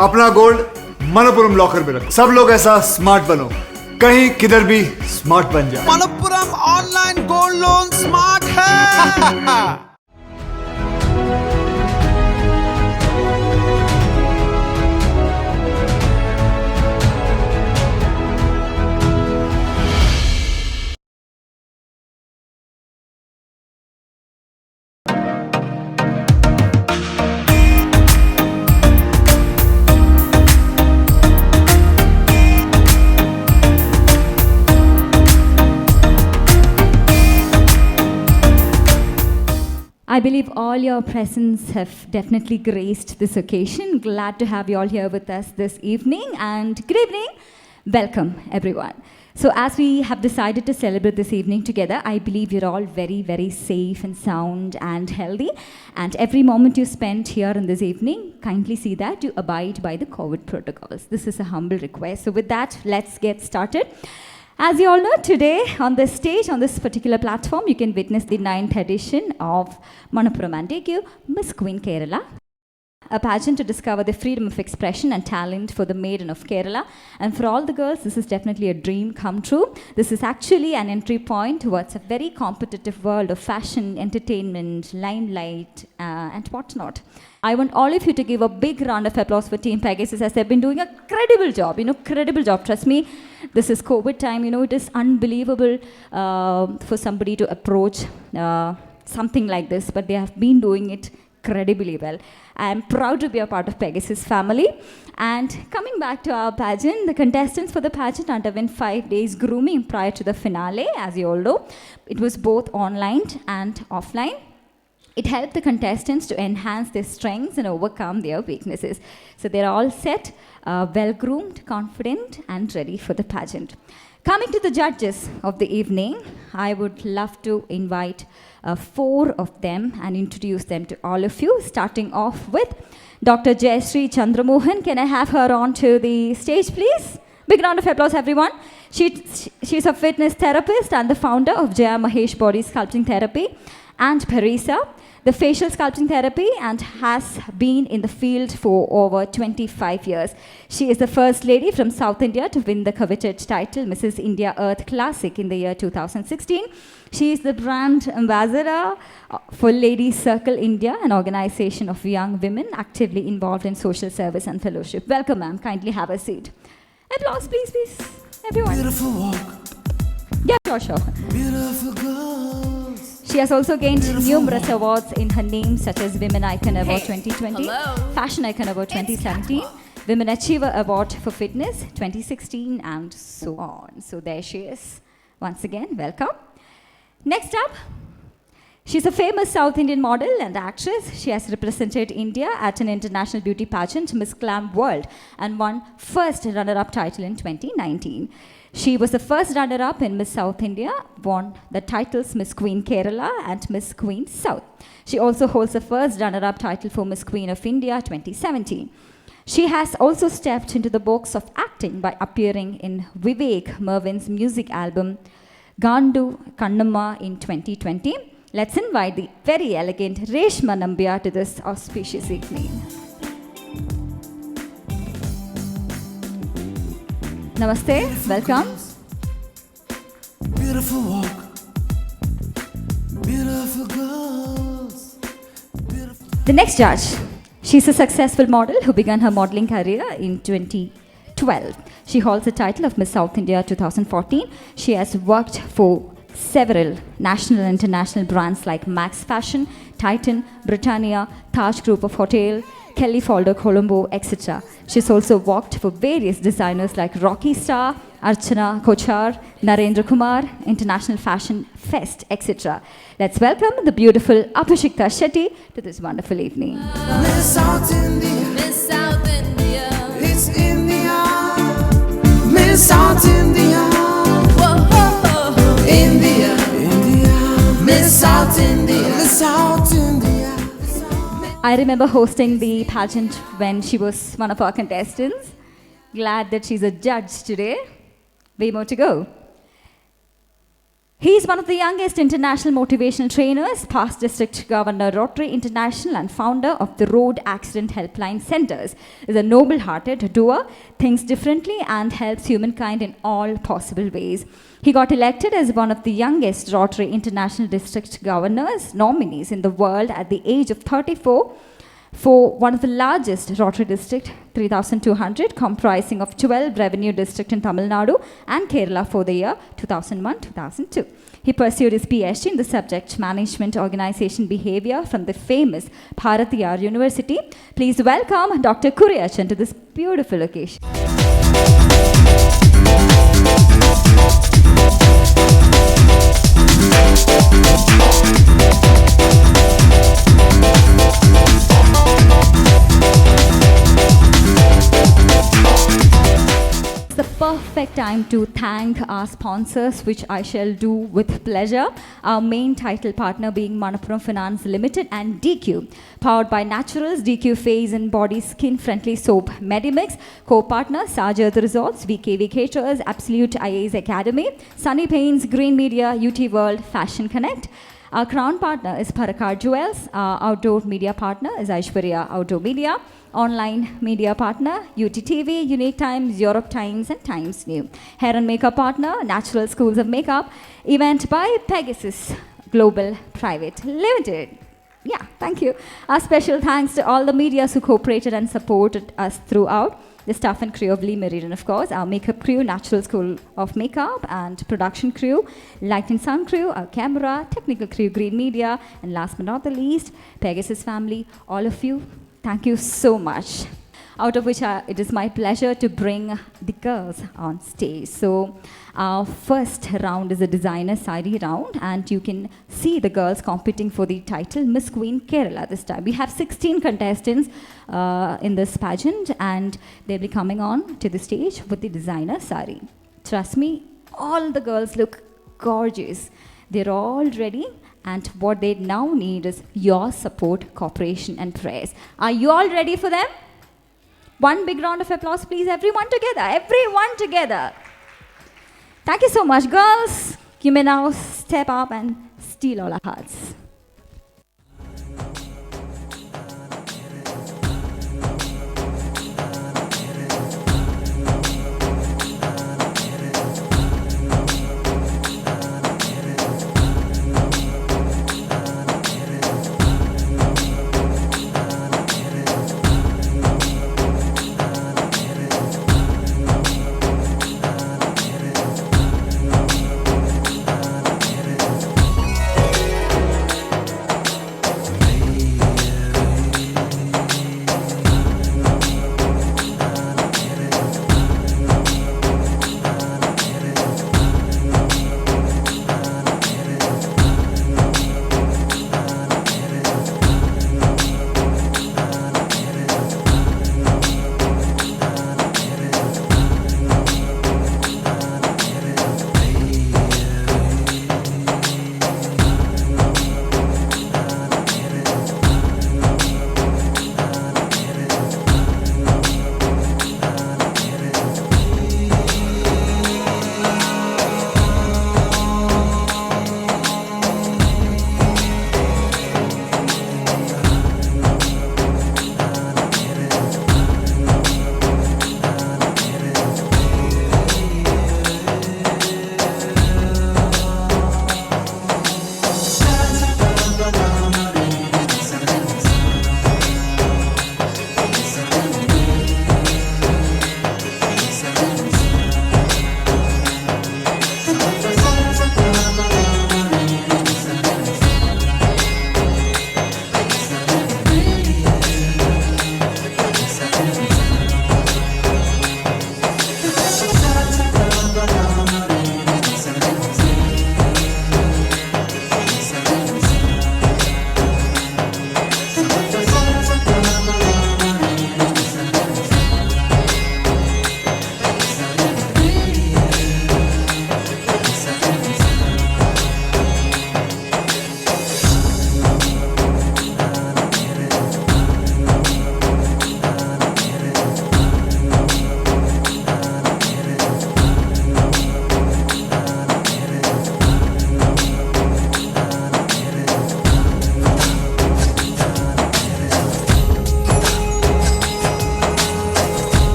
अपना gold Manappuram locker में रख। सब लोग ऐसा स्मार्ट बनो, कहीं किधर भी स्मार्ट बन जाओ। Manappuram online gold loan smart है। I believe all your presence have definitely graced this occasion. Glad to have you all here with us this evening, and good evening. Welcome, everyone. So as we have decided to celebrate this evening together, I believe you're all very, very safe and sound and healthy. And every moment you spend here in this evening, kindly see that you abide by the COVID protocols. This is a humble request. So with that, let's get started. As you all know, today on this stage, on this particular platform, you can witness the 9th edition of Manappuram and DQue, Miss Queen Kerala, a pageant to discover the freedom of expression and talent for the maiden of Kerala. And for all the girls, this is definitely a dream come true. This is actually an entry point towards a very competitive world of fashion, entertainment, limelight, and whatnot. I want all of you to give a big round of applause for Team Pegasus, as they've been doing a credible job, credible job. Trust me, this is COVID time, it is unbelievable for somebody to approach something like this, but they have been doing it incredibly well. I am proud to be a part of Pegasus family. And coming back to our pageant, the contestants for the pageant underwent 5 days grooming prior to the finale, as you all know. It was both online and offline. It helped the contestants to enhance their strengths and overcome their weaknesses. So they're all set, well-groomed, confident, and ready for the pageant. Coming to the judges of the evening, I would love to invite 4 of them and introduce them to all of you, starting off with Dr. Jayashree Chandramohan. Can I have her onto the stage, please? Big round of applause, everyone. She's a fitness therapist and the founder of Jaya Mahesh Body Sculpting Therapy and Parisa, the facial sculpting therapy, and has been in the field for over 25 years. She is the first lady from South India to win the coveted title Mrs. India Earth Classic in the year 2016. She is the brand ambassador for Ladies Circle India, an organization of young women actively involved in social service and fellowship. Welcome, ma'am. Kindly have a seat. Applause, please, please. Everyone. Beautiful walk. Yeah, sure. Beautiful girls. She has also gained numerous awards in her name, such as Women Icon Award 2020, Fashion Icon Award 2017, Women Achiever Award for Fitness 2016, and so on. So there she is. Once again, welcome. Next up, she's a famous South Indian model and actress. She has represented India at an international beauty pageant, Miss Glam World, and won first runner-up title in 2019. She was the first runner-up in Miss South India, won the titles Miss Queen Kerala and Miss Queen South. She also holds the first runner-up title for Miss Queen of India 2017. She has also stepped into the box of acting by appearing in Vivek Mervin's music album Gandu Kannamma in 2020. Let's invite the very elegant Reshma Nambia to this auspicious evening. Namaste, welcome. Beautiful walk. Beautiful girls. Beautiful. The next judge, she's a successful model who began her modeling career in 2012. She holds the title of Miss South India 2014. She has worked for several national and international brands like Max Fashion, Titan, Britannia, Taj Group of Hotel, Kelly Faldo Colombo, etc. She's also worked for various designers like Rocky Star, Archana Kochar, Narendra Kumar, International Fashion Fest, etc. Let's welcome the beautiful Apashikta Shetty to this wonderful evening. Miss South India. Miss South India. It's India. Miss South India. Whoa. India. India. Miss South India. Miss South India. I remember hosting the pageant when she was one of our contestants. Glad that she's a judge today. Way more to go. He is one of the youngest international motivational trainers, past district governor, Rotary International, and founder of the Road Accident Helpline Centers. Is a noble-hearted doer, thinks differently, and helps humankind in all possible ways. He got elected as one of the youngest Rotary International district governors nominees in the world at the age of 34 for one of the largest Rotary district, 3,200, comprising of 12 revenue districts in Tamil Nadu and Kerala for the year 2001-2002. He pursued his PhD in the subject Management Organization Behavior from the famous Bharatiyar University. Please welcome Dr. Kuriachan to this beautiful occasion. The perfect time to thank our sponsors, which I shall do with pleasure. Our main title partner being Manappuram Finance Limited and DQue. Powered by Naturals, DQue Face and Body Skin Friendly Soap. Medimix, co-partner Sajad Resorts, VKV Caterers, Absolute IAS Academy, Sunny Paints, Green Media, UT World, Fashion Connect. Our crown partner is Parakar Jewels. Our outdoor media partner is Aishwarya Outdoor Media. Online media partner, UTTV, Unique Times, Europe Times, and Times New. Hair and makeup partner, Natural Schools of Makeup. Event by Pegasus Global Private Limited. Yeah, thank you. Our special thanks to all the medias who cooperated and supported us throughout. The staff and crew of Lee Meridian, of course, our makeup crew, Natural School of Makeup, and production crew, Light and Sound crew, our camera, technical crew, Green Media, and last but not the least, Pegasus family, all of you, thank you so much. Out of which it is my pleasure to bring the girls on stage. So our first round is a designer sari round, and you can see the girls competing for the title Miss Queen Kerala this time. We have 16 contestants in this pageant, and they'll be coming on to the stage with the designer sari. Trust me, all the girls look gorgeous. They're all ready, and what they now need is your support, cooperation, and prayers. Are you all ready for them? One big round of applause, please. Everyone together. Everyone together. Thank you so much, girls. You may now step up and steal all our hearts.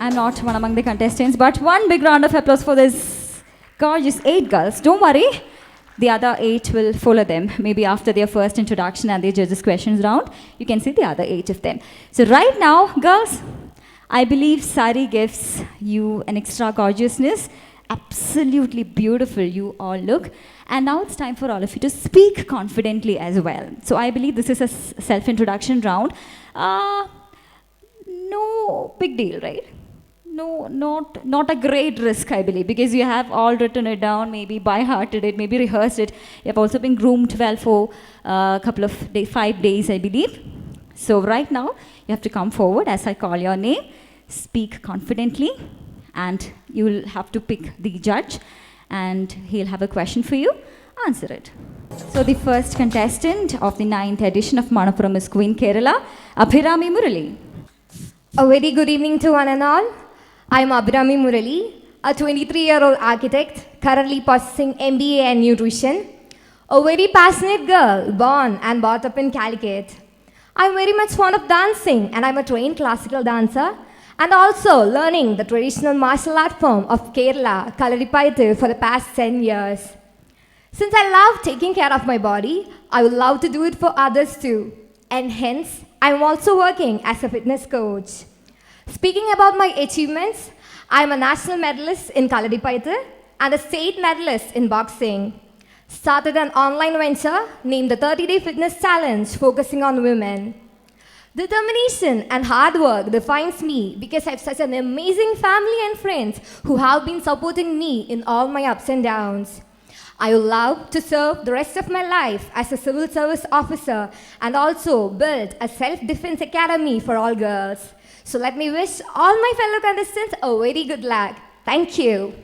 I'm not one among the contestants, but one big round of applause for this gorgeous 8 girls. Don't worry, the other 8 will follow them. Maybe after their first introduction and their judges' questions round, you can see the other 8 of them. So right now, girls, I believe Sari gives you an extra gorgeousness. Absolutely beautiful you all look. And now it's time for all of you to speak confidently as well. So I believe this is a self-introduction round. No big deal, right? No, not a great risk, I believe, because you have all written it down, maybe by-hearted it, maybe rehearsed it. You have also been groomed well for a couple of days, 5 days, I believe. So right now, you have to come forward as I call your name, speak confidently, and you will have to pick the judge, and he'll have a question for you. Answer it. So the first contestant of the 9th edition of Manappuram is Queen Kerala, Abhirami Murali. A very good evening to one and all. I am Abhirami Murali, a 23-year-old architect currently possessing MBA in nutrition. A very passionate girl, born and brought up in Calicut. I am very much fond of dancing, and I am a trained classical dancer, and also learning the traditional martial art form of Kerala, Kalaripayattu, for the past 10 years. Since I love taking care of my body, I would love to do it for others too. And hence, I am also working as a fitness coach. Speaking about my achievements, I am a national medalist in Kalaripayattu and a state medalist in boxing. Started an online venture named the 30-Day Fitness Challenge, focusing on women. Determination and hard work defines me because I have such an amazing family and friends who have been supporting me in all my ups and downs. I would love to serve the rest of my life as a civil service officer and also build a self-defense academy for all girls. So let me wish all my fellow contestants a very good luck. Thank you.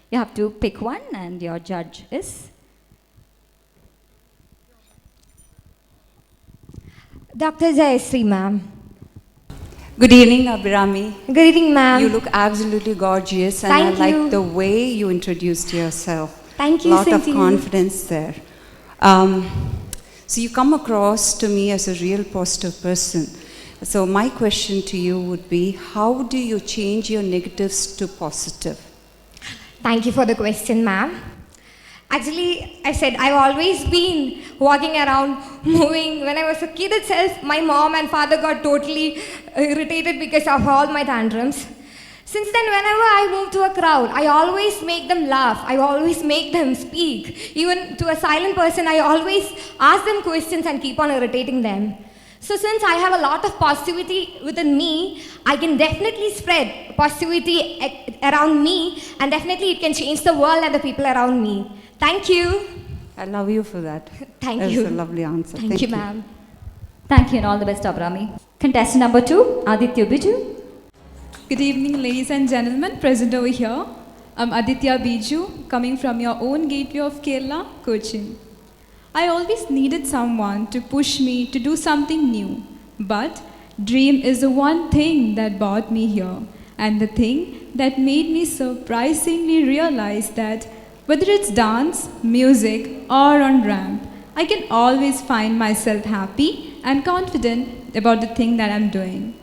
You have to pick one, and your judge is? Dr. Jayashree, ma'am. Good evening, Abhirami. Good evening, ma'am. You look absolutely gorgeous, and Thank I you. like the way you introduced yourself. Thank you, Lot of Cynthia. confidence there. So you come across to me as a real positive person. So my question to you would be, how do you change your negatives to positive? Thank you for the question, ma'am. Actually, I said I've always been walking around, moving. When I was a kid itself, my mom and father got totally irritated because of all my tantrums. Since then, whenever I move to a crowd, I always make them laugh. I always make them speak. Even to a silent person, I always ask them questions and keep on irritating them. So since I have a lot of positivity within me, I can definitely spread positivity around me, and definitely it can change the world and the people around me. Thank you. I love you for that. Thank That's you. a lovely answer. Thank you, ma'am. Thank you and all the best, Abhirami. Contestant number 2, Aditya Biju. Good evening, ladies and gentlemen present over here. I'm Aditya Biju, coming from your own gateway of Kerala, Cochin. I always needed someone to push me to do something new. But dream is the one thing that brought me here, and the thing that made me surprisingly realize that whether it's dance, music, or on ramp, I can always find myself happy and confident about the thing that I'm doing.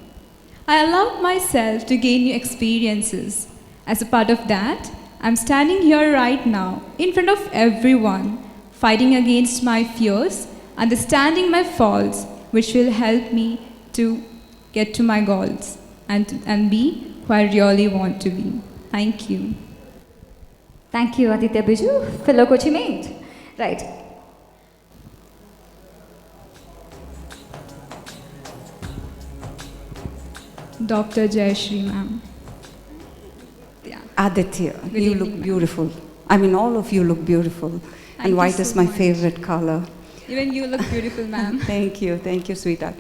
I allowed myself to gain new experiences. As a part of that, I'm standing here right now in front of everyone, fighting against my fears, understanding my faults, which will help me to get to my goals and be who I really want to be. Thank you. Thank you, Aditya Biju, fellow Kochi mate. Right. Dr. Jayashree, ma'am. Yeah. Aditya, Good you evening, look ma'am. beautiful. I mean, all of you look beautiful. Thank And you white so is my much. favorite color. Even you look beautiful, ma'am. Thank you, sweetheart.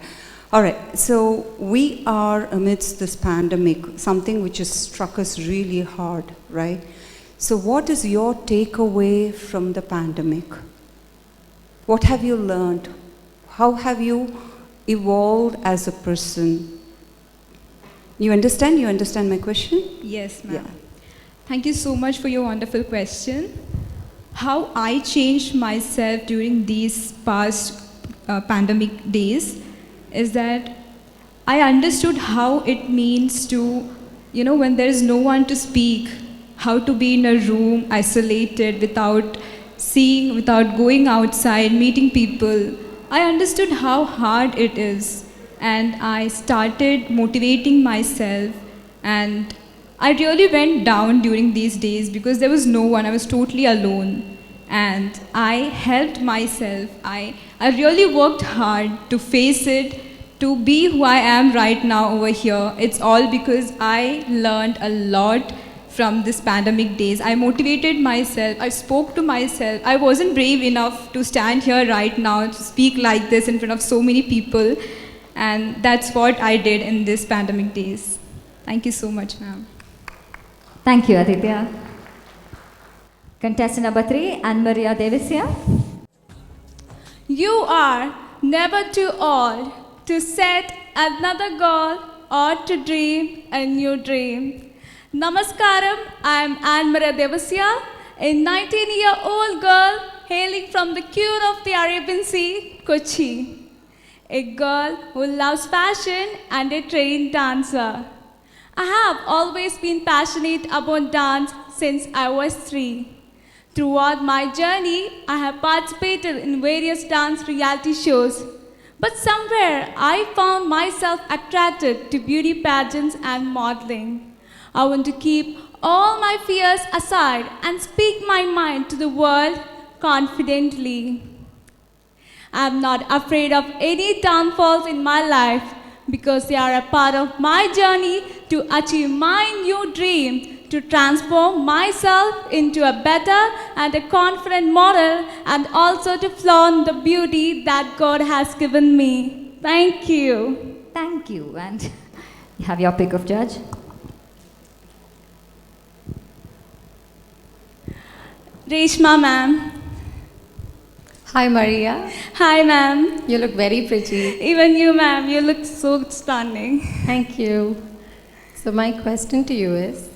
All right, so we are amidst this pandemic, something which has struck us really hard, right? So what is your takeaway from the pandemic? What have you learned? How have you evolved as a person? You understand? You understand my question? Yes, ma'am. Yeah. Thank you so much for your wonderful question. How I changed myself during these past pandemic days is that I understood how it means to when there is no one to speak, how to be in a room isolated without seeing, without going outside, meeting people, I understood how hard it is. And I started motivating myself, and I really went down during these days because there was no one, I was totally alone. And I helped myself. I really worked hard to face it, to be who I am right now over here. It's all because I learned a lot from this pandemic days. I motivated myself, I spoke to myself. I wasn't brave enough to stand here right now to speak like this in front of so many people. And that's what I did in this pandemic days. Thank you so much, ma'am. Thank you, Aditya. Contestant number 3, Anne-Maria Devisya. You are never too old to set another goal or to dream a new dream. Namaskaram, I am Anne-Maria Devisya, a 19-year-old girl hailing from the Cure of the Arabian Sea, Kochi. A girl who loves fashion and a trained dancer. I have always been passionate about dance since I was 3. Throughout my journey, I have participated in various dance reality shows. But somewhere, I found myself attracted to beauty pageants and modeling. I want to keep all my fears aside and speak my mind to the world confidently. I am not afraid of any downfalls in my life because they are a part of my journey to achieve my new dream, to transform myself into a better and a confident model, and also to flaunt the beauty that God has given me. Thank you. Thank you. And you have your pick of judge. Reshma ma'am. Hi Maria, Hi ma'am. you look very pretty. Even you ma'am, you look so stunning. Thank you. So my question to you is,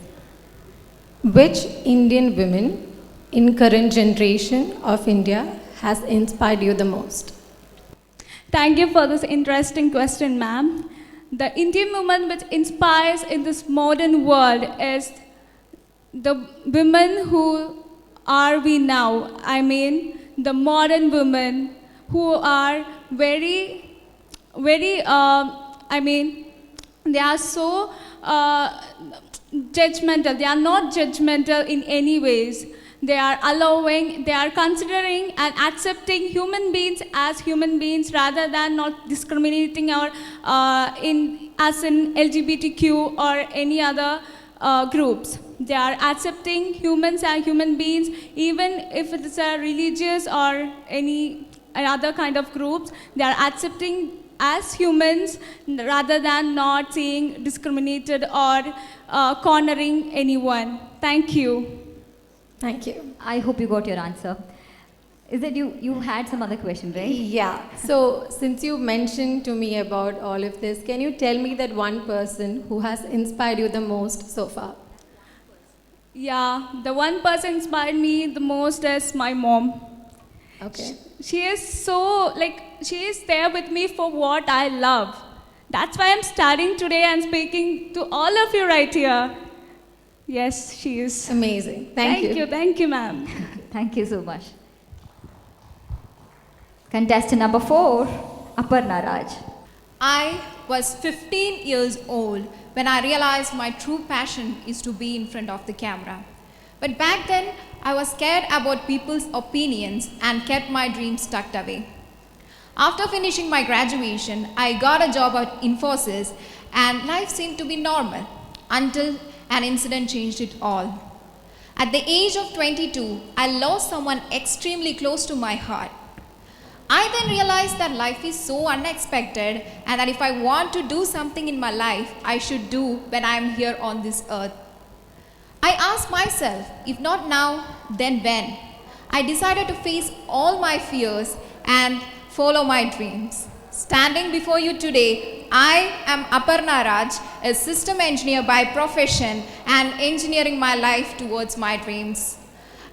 which Indian women in current generation of India has inspired you the most? Thank you for this interesting question, ma'am. The Indian woman which inspires in this modern world is the women who are we now. I mean, the modern women who are very, they are so judgmental. They are not judgmental in any ways. They are allowing, they are considering and accepting human beings as human beings rather than not discriminating or as in LGBTQ or any other groups. They are accepting humans as human beings, even if it is a religious or any other kind of groups. They are accepting as humans rather than not being discriminated or cornering anyone. Thank you. Thank you. I hope you got your answer. Is that you had some other question, right? Yeah, so since you mentioned to me about all of this, can you tell me that one person who has inspired you the most so far? Yeah, the one person inspired me the most is my mom. Okay. She is so, she is there with me for what I love. That's why I'm starting today and speaking to all of you right here. Yes, she is. Amazing. Thank you. Thank you, ma'am. Thank you so much. Contestant number 4, Aparna Raj. I was 15 years old when I realized my true passion is to be in front of the camera. But back then, I was scared about people's opinions and kept my dreams tucked away. After finishing my graduation, I got a job at Infosys and life seemed to be normal until an incident changed it all. At the age of 22, I lost someone extremely close to my heart. I then realized that life is so unexpected and that if I want to do something in my life, I should do when I am here on this earth. I asked myself, if not now, then when? I decided to face all my fears and follow my dreams. Standing before you today, I am Aparna Raj, a system engineer by profession and engineering my life towards my dreams.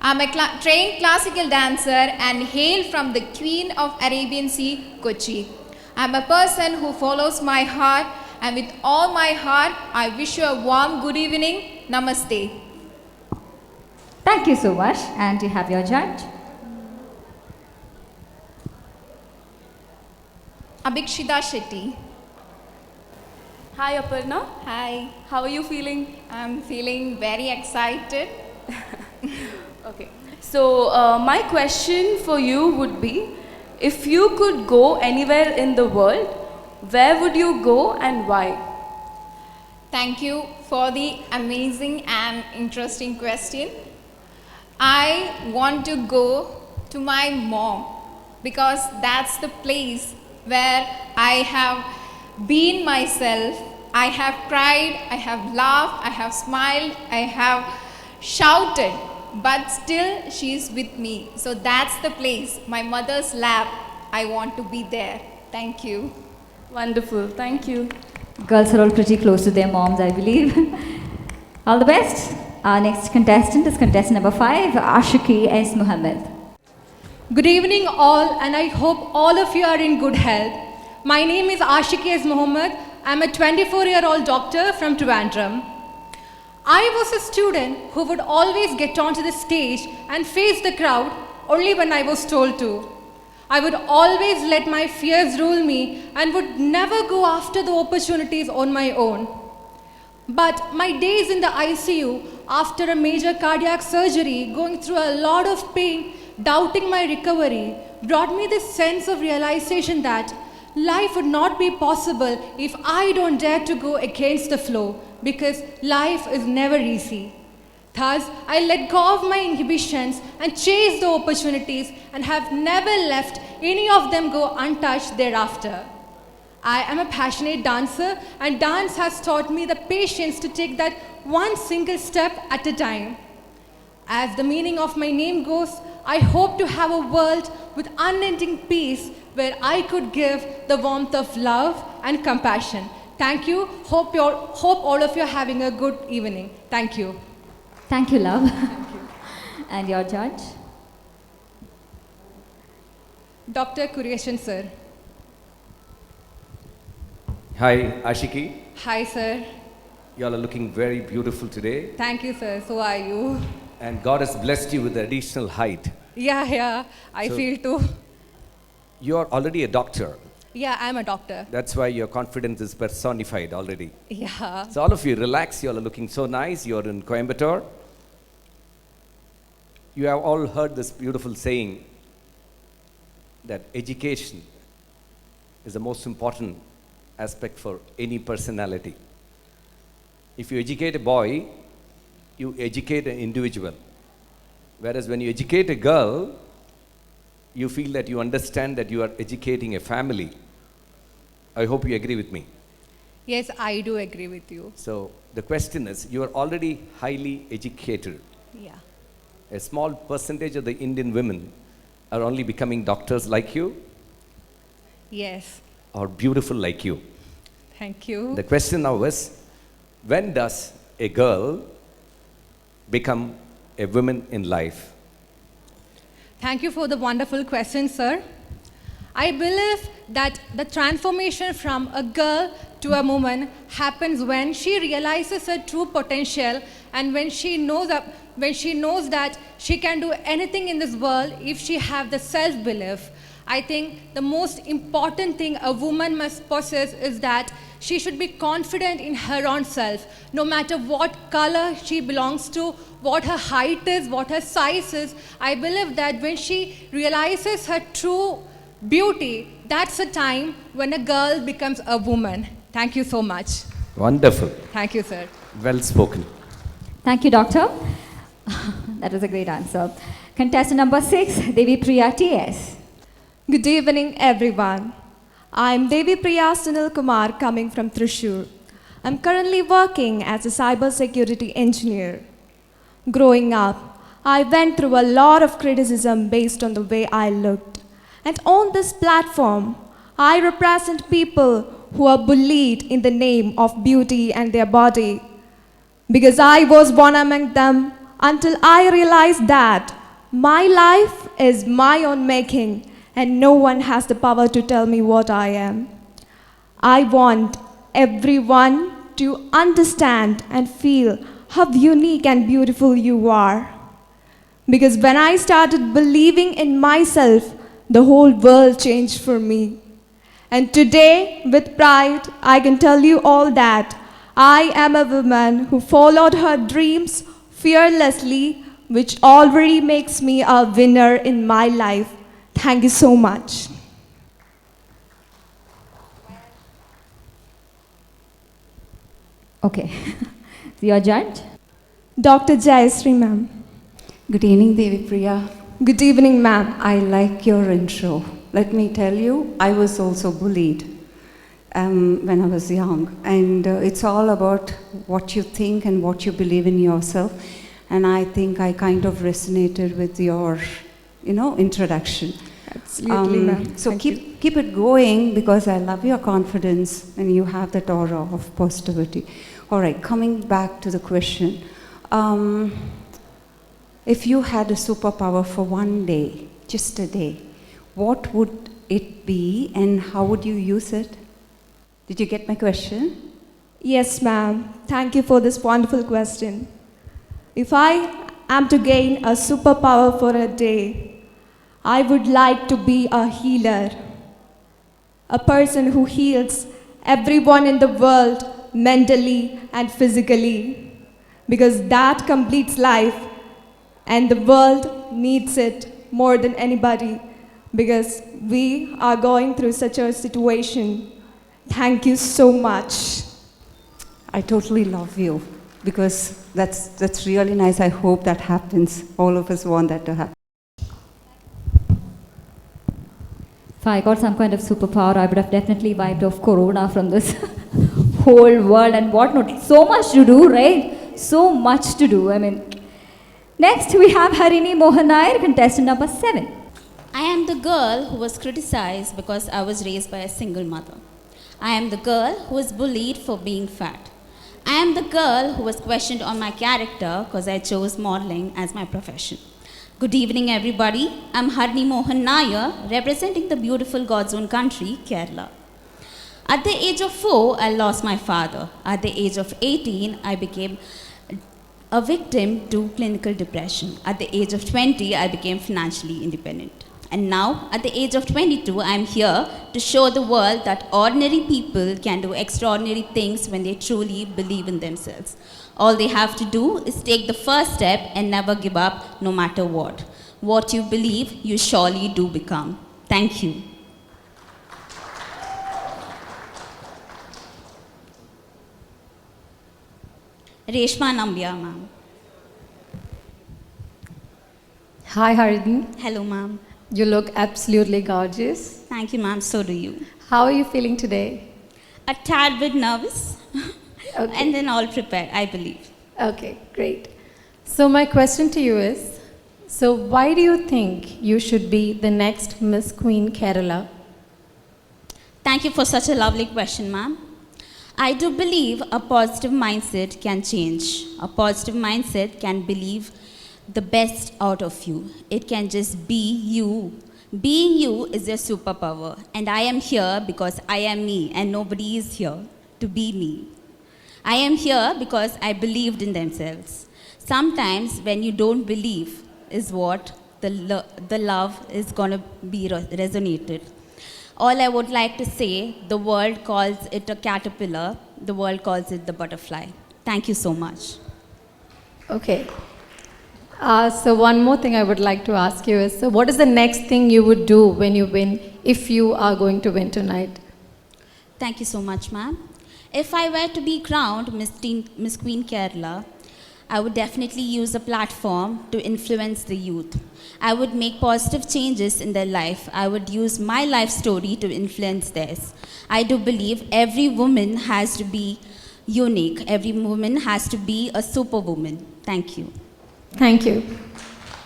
I'm a trained classical dancer and hail from the Queen of Arabian Sea, Kochi. I'm a person who follows my heart and with all my heart, I wish you a warm good evening. Namaste. Thank you so much. And you have your judge. Abhikshita Shetty. Hi Aparna, Hi. how are you feeling? I'm feeling very excited. Okay, so my question for you would be, if you could go anywhere in the world, where would you go and why? Thank you for the amazing and interesting question. I want to go to my mom because that's the place where I have been myself. I have cried, I have laughed, I have smiled, I have shouted, but still she's with me. So that's the place, my mother's lap. I want to be there. Thank you. Wonderful, thank you. Girls are all pretty close to their moms, I believe. All the best. Our next contestant is contestant number 5, Ashiki S. Muhammad. Good evening all, and I hope all of you are in good health. My name is Ashiki S. Muhammad. I'm a 24-year-old doctor from Trivandrum. I was a student who would always get onto the stage and face the crowd only when I was told to. I would always let my fears rule me and would never go after the opportunities on my own. But my days in the ICU after a major cardiac surgery, going through a lot of pain, doubting my recovery, brought me this sense of realization that life would not be possible if I don't dare to go against the flow, because life is never easy. Thus, I let go of my inhibitions and chased the opportunities and have never left any of them go untouched thereafter. I am a passionate dancer, and dance has taught me the patience to take that one single step at a time. As the meaning of my name goes, I hope to have a world with unending peace where I could give the warmth of love and compassion. Thank you. Hope all of you are having a good evening. Thank you. Thank you, love. And your judge? Dr. Kuryashan, sir. Hi, Ashiki. Hi, sir. You all are looking very beautiful today. Thank you, sir. So are you. And God has blessed you with additional height. Yeah, I feel too. You are already a doctor. Yeah, I'm a doctor. That's why your confidence is personified already. Yeah. So all of you relax. You all are looking so nice. You're in Coimbatore. You have all heard this beautiful saying that education is the most important aspect for any personality. If you educate a boy, you educate an individual. Whereas when you educate a girl, you feel that you understand that you are educating a family. I hope you agree with me. Yes, I do agree with you. So the question is, you are already highly educated. Yeah. A small percentage of the Indian women are only becoming doctors like you Yes. or beautiful like you. Thank you. The question now is, when does a girl become a woman in life? Thank you for the wonderful question, sir. I believe that the transformation from a girl to a woman happens when she realizes her true potential and when she knows that she can do anything in this world if she have the self-belief. I think the most important thing a woman must possess is that she should be confident in her own self, no matter what color she belongs to, what her height is, what her size is. I believe that when she realizes her true beauty, that's the time when a girl becomes a woman. Thank you so much. Wonderful. Thank you, sir. Well spoken. Thank you, doctor. That was a great answer. Contestant number 6, Devi Priya T.S. Good evening, everyone. I'm Devi Priya Sunil Kumar coming from Thrissur. I'm currently working as a cybersecurity engineer. Growing up, I went through a lot of criticism based on the way I looked. And on this platform, I represent people who are bullied in the name of beauty and their body. Because I was one among them until I realized that my life is my own making and no one has the power to tell me what I am. I want everyone to understand and feel how unique and beautiful you are. Because when I started believing in myself, the whole world changed for me. And today, with pride, I can tell you all that I am a woman who followed her dreams fearlessly, which already makes me a winner in my life. Thank you so much. Okay. Your judge? Dr. Jayasri, ma'am. Good evening, Devi Priya. Good evening, ma'am. I like your intro. Let me tell you, I was also bullied when I was young. And it's all about what you think and what you believe in yourself. And I think I kind of resonated with your, introduction. Absolutely, ma'am. So keep it going, because I love your confidence and you have that aura of positivity. All right, coming back to the question. If you had a superpower for one day, just a day, what would it be and how would you use it? Did you get my question? Yes, ma'am. Thank you for this wonderful question. If I am to gain a superpower for a day, I would like to be a healer. A person who heals everyone in the world mentally and physically. Because that completes life. And the world needs it more than anybody, because we are going through such a situation. Thank you so much. I totally love you, because that's really nice. I hope that happens. All of us want that to happen. If I got some kind of superpower, I would have definitely wiped off Corona from this whole world and whatnot. So much to do, right? So much to do. Next, we have Harini Mohan Nair, contestant number 7. I am the girl who was criticized because I was raised by a single mother. I am the girl who was bullied for being fat. I am the girl who was questioned on my character because I chose modeling as my profession. Good evening, everybody. I'm Harini Mohan Nair, representing the beautiful God's own country, Kerala. At the age of 4, I lost my father. At the age of 18, I became a victim to clinical depression. At the age of 20, I became financially independent. And now, at the age of 22, I am here to show the world that ordinary people can do extraordinary things when they truly believe in themselves. All they have to do is take the first step and never give up, no matter what. What you believe, you surely do become. Thank you. Reshma Nambia, ma'am. Hi, Harini. Hello, ma'am. You look absolutely gorgeous. Thank you, ma'am. So do you. How are you feeling today? A tad bit nervous. Okay. And then all prepared, I believe. Okay, great. So my question to you is, so why do you think you should be the next Miss Queen Kerala? Thank you for such a lovely question, ma'am. I do believe a positive mindset can change. A positive mindset can believe the best out of you. It can just be you. Being you is your superpower. And I am here because I am me and nobody is here to be me. I am here because I believed in themselves. Sometimes when you don't believe is what the love is going to be resonated. All I would like to say, the world calls it a caterpillar, the world calls it the butterfly. Thank you so much. Okay. So one more thing I would like to ask you is, so what is the next thing you would do when you win, if you are going to win tonight? Thank you so much, ma'am. If I were to be crowned Miss Queen Kerala, I would definitely use a platform to influence the youth. I would make positive changes in their life. I would use my life story to influence theirs. I do believe every woman has to be unique. Every woman has to be a superwoman. Thank you. Thank you.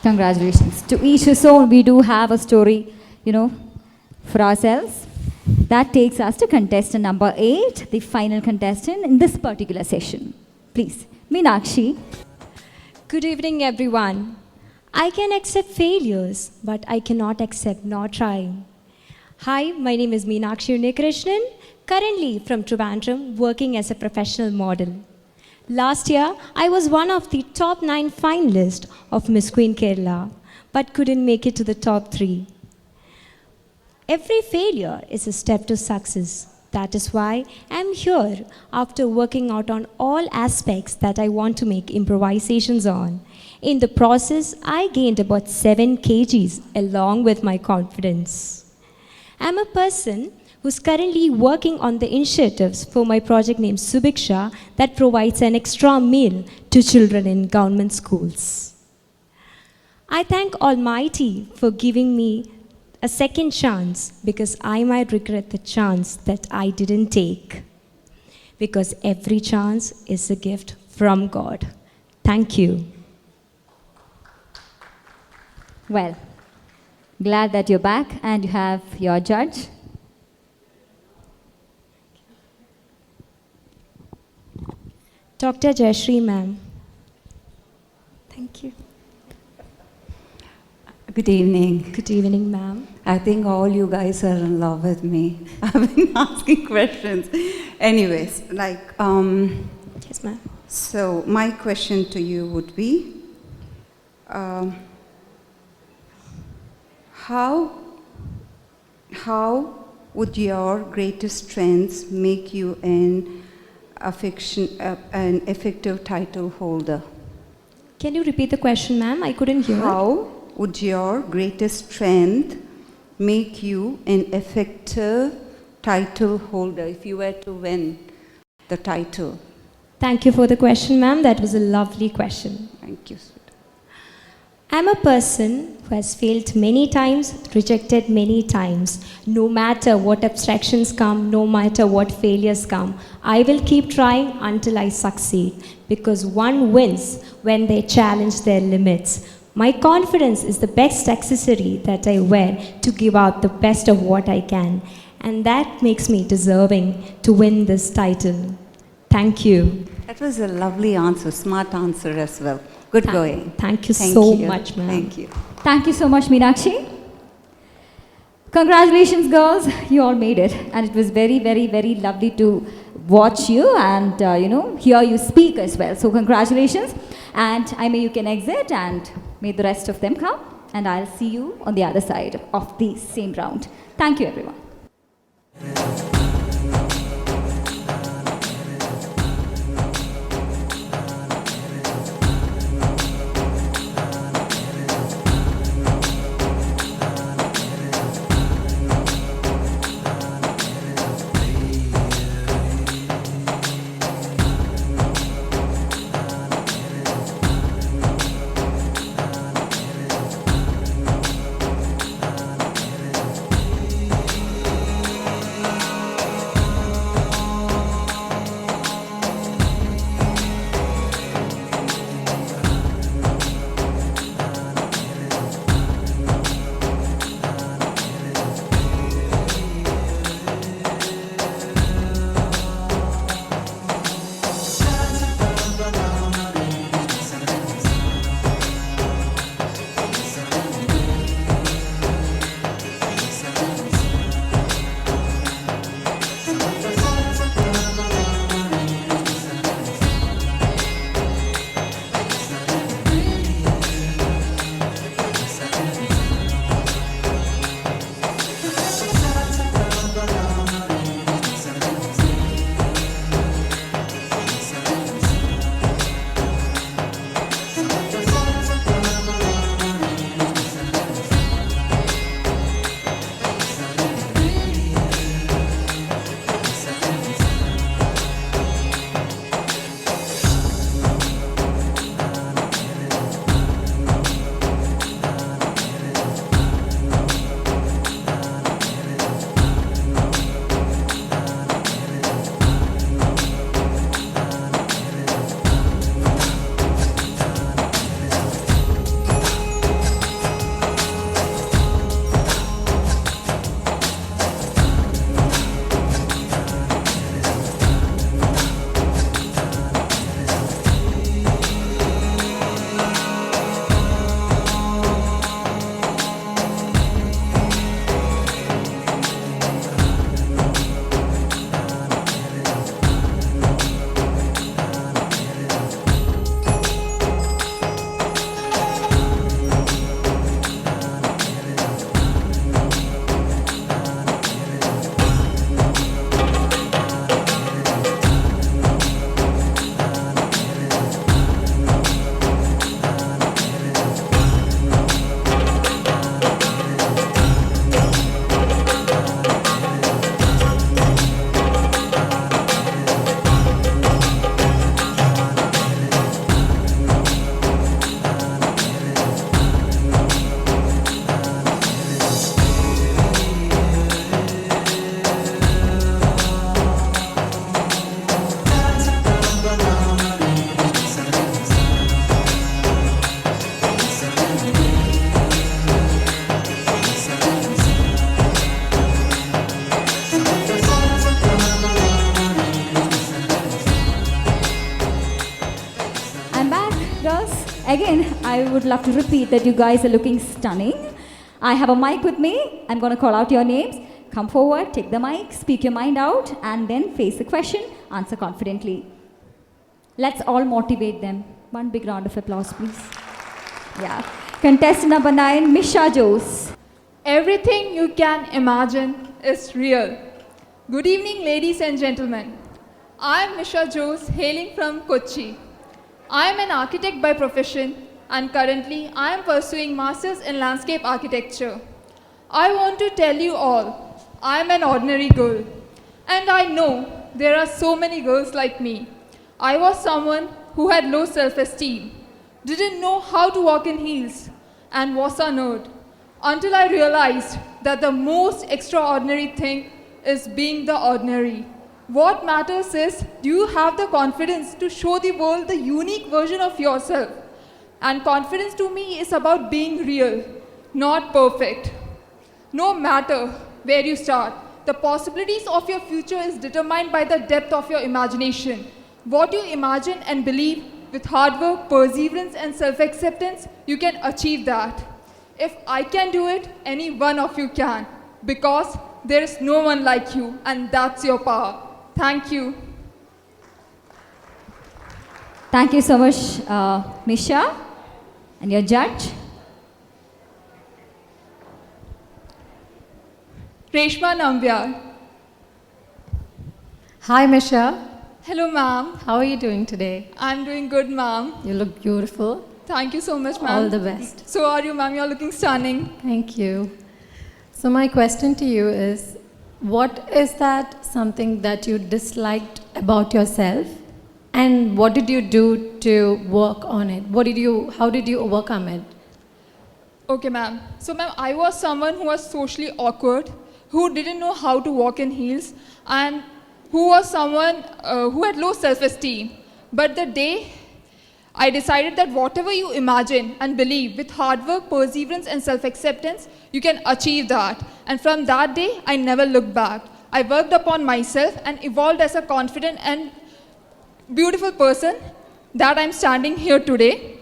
Congratulations. To each his own, we do have a story, for ourselves. That takes us to contestant number 8, the final contestant in this particular session. Please, Meenakshi. Good evening, everyone. I can accept failures, but I cannot accept not trying. Hi, my name is Meenakshi Unikrishnan, currently from Trivandrum, working as a professional model. Last year, I was one of the top 9 finalists of Miss Queen Kerala, but couldn't make it to the top 3. Every failure is a step to success. That is why I'm here after working out on all aspects that I want to make improvisations on. In the process, I gained about 7 kgs along with my confidence. I'm a person who's currently working on the initiatives for my project named Subiksha that provides an extra meal to children in government schools. I thank Almighty for giving me a second chance because I might regret the chance that I didn't take. Because every chance is a gift from God. Thank you. Well, glad that you're back and you have your judge. Dr. Jayashree, ma'am. Thank you. Good evening. Good evening, ma'am. I think all you guys are in love with me. I've been asking questions. Anyways, Yes, ma'am. So my question to you would be, how would your greatest strengths make you an effective title holder? Can you repeat the question, ma'am? I couldn't hear it. How would your greatest strength make you an effective title holder if you were to win the title? Thank you for the question, ma'am. That was a lovely question. Thank you, sweetheart. I'm a person who has failed many times, rejected many times. No matter what abstractions come, no matter what failures come, I will keep trying until I succeed. Because one wins when they challenge their limits. My confidence is the best accessory that I wear to give out the best of what I can. And that makes me deserving to win this title. Thank you. That was a lovely answer, smart answer as well. Good going. Thank you so much, ma'am. Thank you. Thank you so much, Meenakshi. Congratulations, girls. You all made it. And it was very, very, very lovely to watch you and, hear you speak as well. So congratulations. And I may you can exit and may the rest of them come. And I'll see you on the other side of the same round. Thank you, everyone. Again, I would love to repeat that you guys are looking stunning. I have a mic with me. I'm going to call out your names. Come forward, take the mic, speak your mind out, and then face the question, answer confidently. Let's all motivate them. One big round of applause, please. Yeah. Contestant number 9, Misha Jose. Everything you can imagine is real. Good evening, ladies and gentlemen. I am Misha Jose, hailing from Kochi. I am an architect by profession, and currently I am pursuing Masters in Landscape Architecture. I want to tell you all, I am an ordinary girl, and I know there are so many girls like me. I was someone who had low self-esteem, didn't know how to walk in heels, and was a nerd, until I realized that the most extraordinary thing is being the ordinary. What matters is, do you have the confidence to show the world the unique version of yourself? And confidence to me is about being real, not perfect. No matter where you start, the possibilities of your future is determined by the depth of your imagination. What you imagine and believe, with hard work, perseverance, and self-acceptance, you can achieve that. If I can do it, any one of you can, because there is no one like you, and that's your power. Thank you. Thank you so much, Misha. And your judge? Reshma Nambyar. Hi, Misha. Hello, ma'am. How are you doing today? I'm doing good, ma'am. You look beautiful. Thank you so much, ma'am. All the best. So are you, ma'am. You're looking stunning. Thank you. So my question to you is, what is that something that you disliked about yourself, and what did you do to work on it? How did you overcome it? Okay, ma'am. So, ma'am, I was someone who was socially awkward, who didn't know how to walk in heels, and who was someone who had low self-esteem. But the day I decided that whatever you imagine and believe, with hard work, perseverance, and self-acceptance, you can achieve that. And from that day, I never looked back. I worked upon myself and evolved as a confident and beautiful person that I'm standing here today.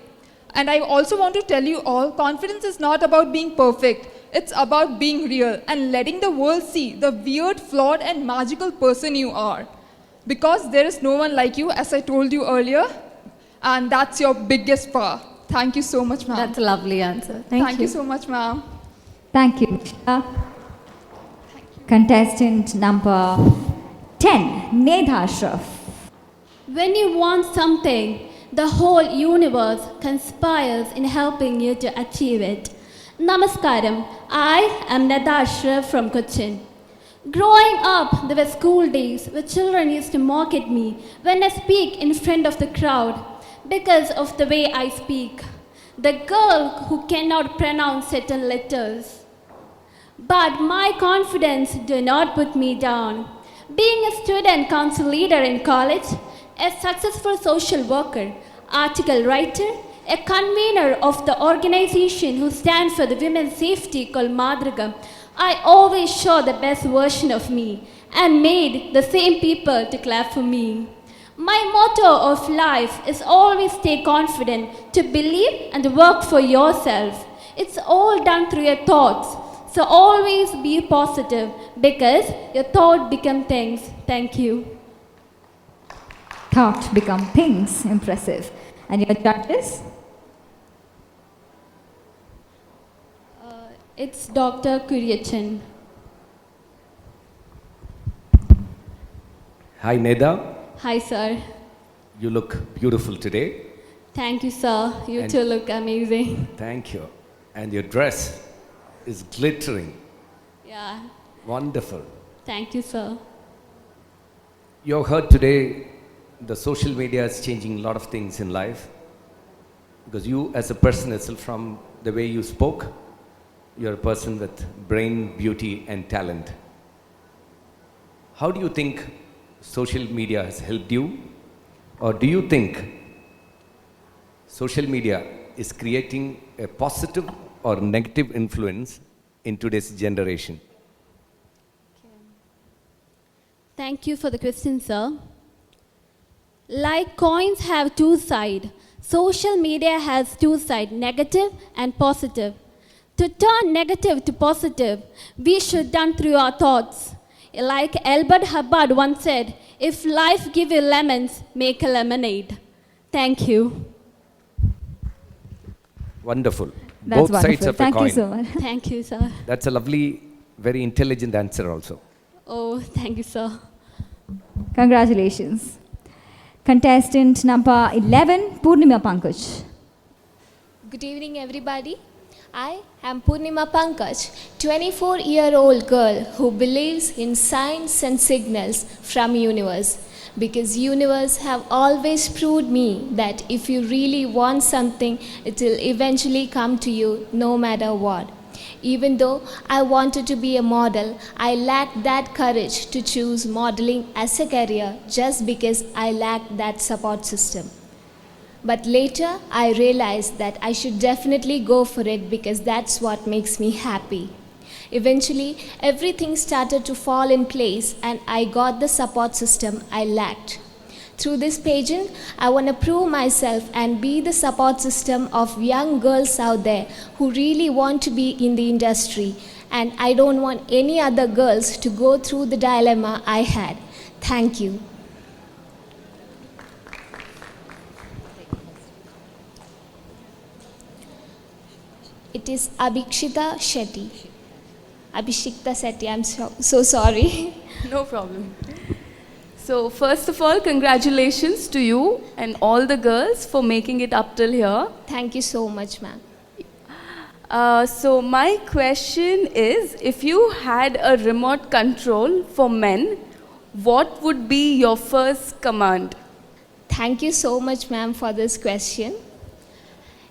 And I also want to tell you all, confidence is not about being perfect. It's about being real and letting the world see the weird, flawed, and magical person you are. Because there is no one like you, as I told you earlier, and that's your biggest power. Thank you so much, ma'am. That's a lovely answer. Thank you so much, ma'am. Thank you, Misha. Contestant number 10, Nedha Ashraf. When you want something, the whole universe conspires in helping you to achieve it. Namaskaram, I am Nedha Ashraf from Cochin. Growing up, there were school days where children used to mock at me when I speak in front of the crowd because of the way I speak. The girl who cannot pronounce certain letters. But my confidence did not put me down. Being a student council leader in college, a successful social worker, article writer, a convener of the organization who stands for the women's safety called Madriga, I always show the best version of me and made the same people to clap for me. My motto of life is always stay confident, to believe and work for yourself. It's all done through your thoughts. So always be positive because your thought become things. Thank you. Thought become things. Impressive. And your judges? It's Dr. Kuryachan. Hi, Neda. Hi, sir. You look beautiful today. Thank you, sir. You And too look amazing. Thank you. And your dress is glittering. Yeah. Wonderful. Thank you, sir. You have heard today the social media is changing a lot of things in life. Because you, as a person itself, from the way you spoke, you're a person with brain, beauty, and talent. How do you think social media has helped you? Or do you think social media is creating a positive or negative influence in today's generation? Thank you for the question, sir. Like coins have two sides. Social media has two sides, negative and positive. To turn negative to positive, we should run through our thoughts. Like Albert Hubbard once said, if life gives you lemons, make a lemonade. Thank you. Wonderful. That's Both wonderful. sides of Thank a coin. you so much. Thank you, sir. That's a lovely, very intelligent answer also. Oh, thank you, sir. Congratulations. Contestant number 11, Purnima Pankaj. Good evening, everybody. I am Purnima Pankaj, 24-year-old girl who believes in signs and signals from universe. Because universe have always proved me that if you really want something, it will eventually come to you no matter what. Even though I wanted to be a model, I lacked that courage to choose modeling as a career just because I lacked that support system. But later, I realized that I should definitely go for it because that's what makes me happy. Eventually, everything started to fall in place and I got the support system I lacked. Through this pageant, I want to prove myself and be the support system of young girls out there who really want to be in the industry. And I don't want any other girls to go through the dilemma I had. Thank you. It is Abhikshita Shetty. Abhishekta Shetty, I'm so sorry. No problem. So first of all, congratulations to you and all the girls for making it up till here. Thank you so much, ma'am. So my question is, if you had a remote control for men, what would be your first command? Thank you so much, ma'am, for this question.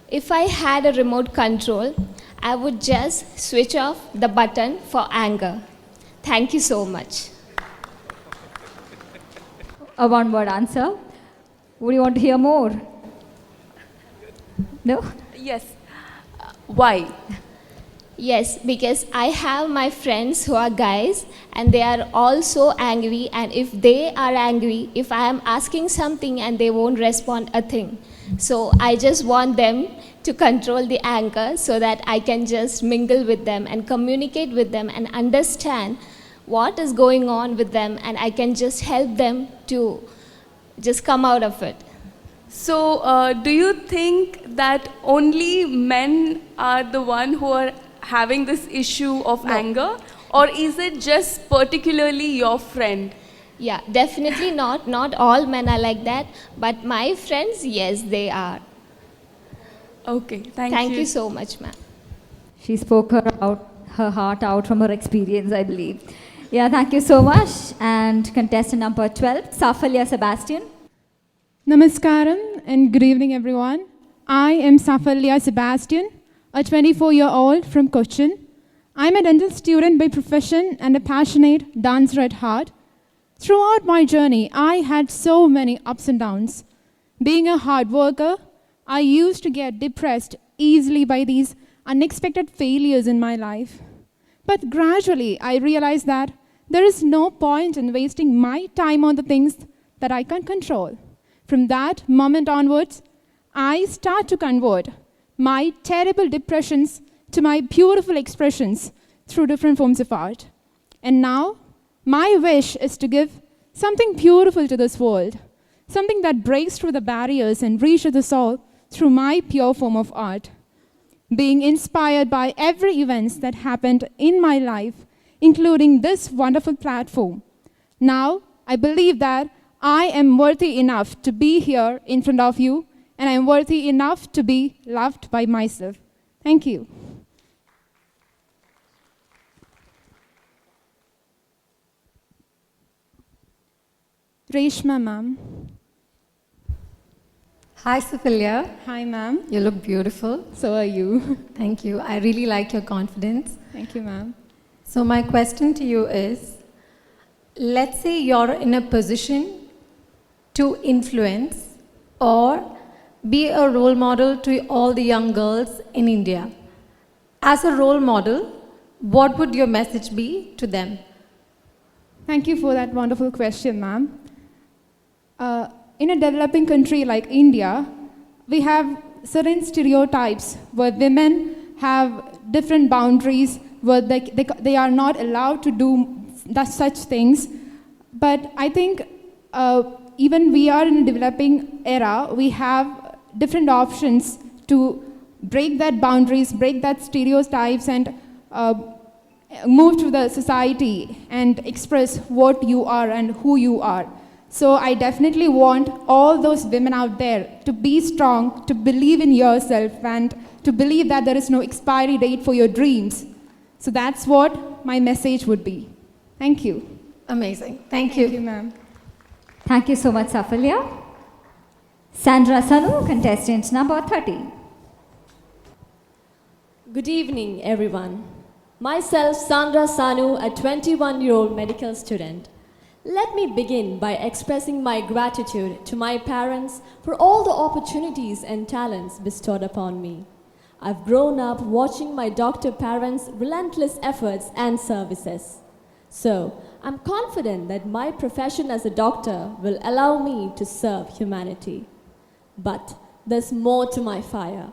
If I had a remote control, I would just switch off the button for anger. Thank you so much. A one-word answer. Would you want to hear more? No? Yes. Why? Yes, because I have my friends who are guys and they are all so angry, and if they are angry, if I am asking something and they won't respond a thing. So I just want them to control the anger so that I can just mingle with them and communicate with them and understand what is going on with them, and I can just help them to just come out of it. So do you think that only men are the one who are having this issue of anger, or is it just particularly your friend? Yeah, definitely not. Not all men are like that, but my friends, yes, they are. Okay, Thank you so much, ma'am. She spoke her heart out from her experience, I believe. Yeah, thank you so much. And contestant number 12, Safalya Sebastian. Namaskaram and good evening, everyone. I am Safalya Sebastian, a 24-year-old from Cochin. I'm a dental student by profession and a passionate dancer at heart. Throughout my journey, I had so many ups and downs. Being a hard worker, I used to get depressed easily by these unexpected failures in my life. But gradually, I realized that there is no point in wasting my time on the things that I can't control. From that moment onwards, I start to convert my terrible depressions to my beautiful expressions through different forms of art. And now, my wish is to give something beautiful to this world, something that breaks through the barriers and reaches us all through my pure form of art. Being inspired by every event that happened in my life, including this wonderful platform. Now, I believe that I am worthy enough to be here in front of you, and I am worthy enough to be loved by myself. Thank you. Reshma, ma'am. Hi, Safalya. Hi, ma'am. You look beautiful. So are you. Thank you. I really like your confidence. Thank you, ma'am. So my question to you is, let's say you're in a position to influence or be a role model to all the young girls in India. As a role model, what would your message be to them? Thank you for that wonderful question, ma'am. In a developing country like India, we have certain stereotypes where women have different boundaries, where they are not allowed to do such things. But I think even we are in a developing era, we have different options to break that boundaries, break that stereotypes, and move to the society and express what you are and who you are. So I definitely want all those women out there to be strong, to believe in yourself, and to believe that there is no expiry date for your dreams. So that's what my message would be. Thank you. Amazing. Thank you. Thank you, ma'am. Thank you so much, Safalya. Sandra Sanu, contestant number 30. Good evening, everyone. Myself, Sandra Sanu, a 21-year-old medical student. Let me begin by expressing my gratitude to my parents for all the opportunities and talents bestowed upon me. I've grown up watching my doctor parents' relentless efforts and services. So, I'm confident that my profession as a doctor will allow me to serve humanity. But there's more to my fire.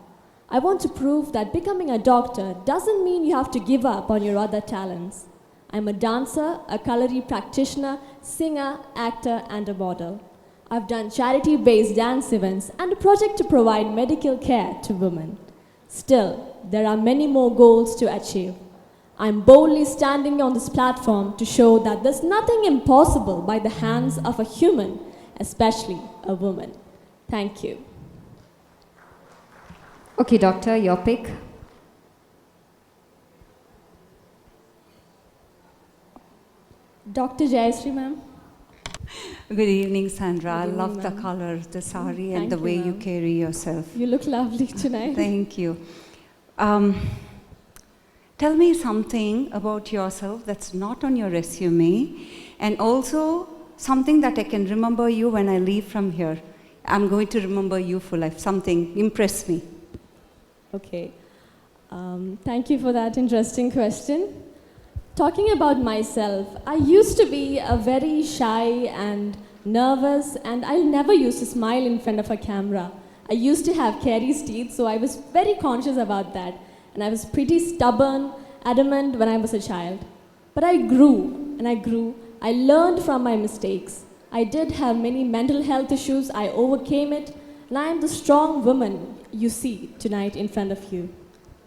I want to prove that becoming a doctor doesn't mean you have to give up on your other talents. I'm a dancer, a culinary practitioner, singer, actor, and a model. I've done charity-based dance events and a project to provide medical care to women. Still, there are many more goals to achieve. I'm boldly standing on this platform to show that there's nothing impossible by the hands of a human, especially a woman. Thank you. Okay, doctor, your pick. Dr. Jayashree, ma'am. Good evening, Sandra. I Good evening, love the ma'am. color, the sari, Thank and the you, way you ma'am. carry yourself. You look lovely tonight. Thank you. Tell me something about yourself that's not on your resume, and also something that I can remember you when I leave from here. I'm going to remember you for life. Something impress me. Okay. Thank you for that interesting question. Talking about myself, I used to be a very shy and nervous, and I never used to smile in front of a camera. I used to have caries teeth, so I was very conscious about that. And I was pretty stubborn, adamant when I was a child. But I grew, and I grew. I learned from my mistakes. I did have many mental health issues. I overcame it, and I am the strong woman you see tonight in front of you.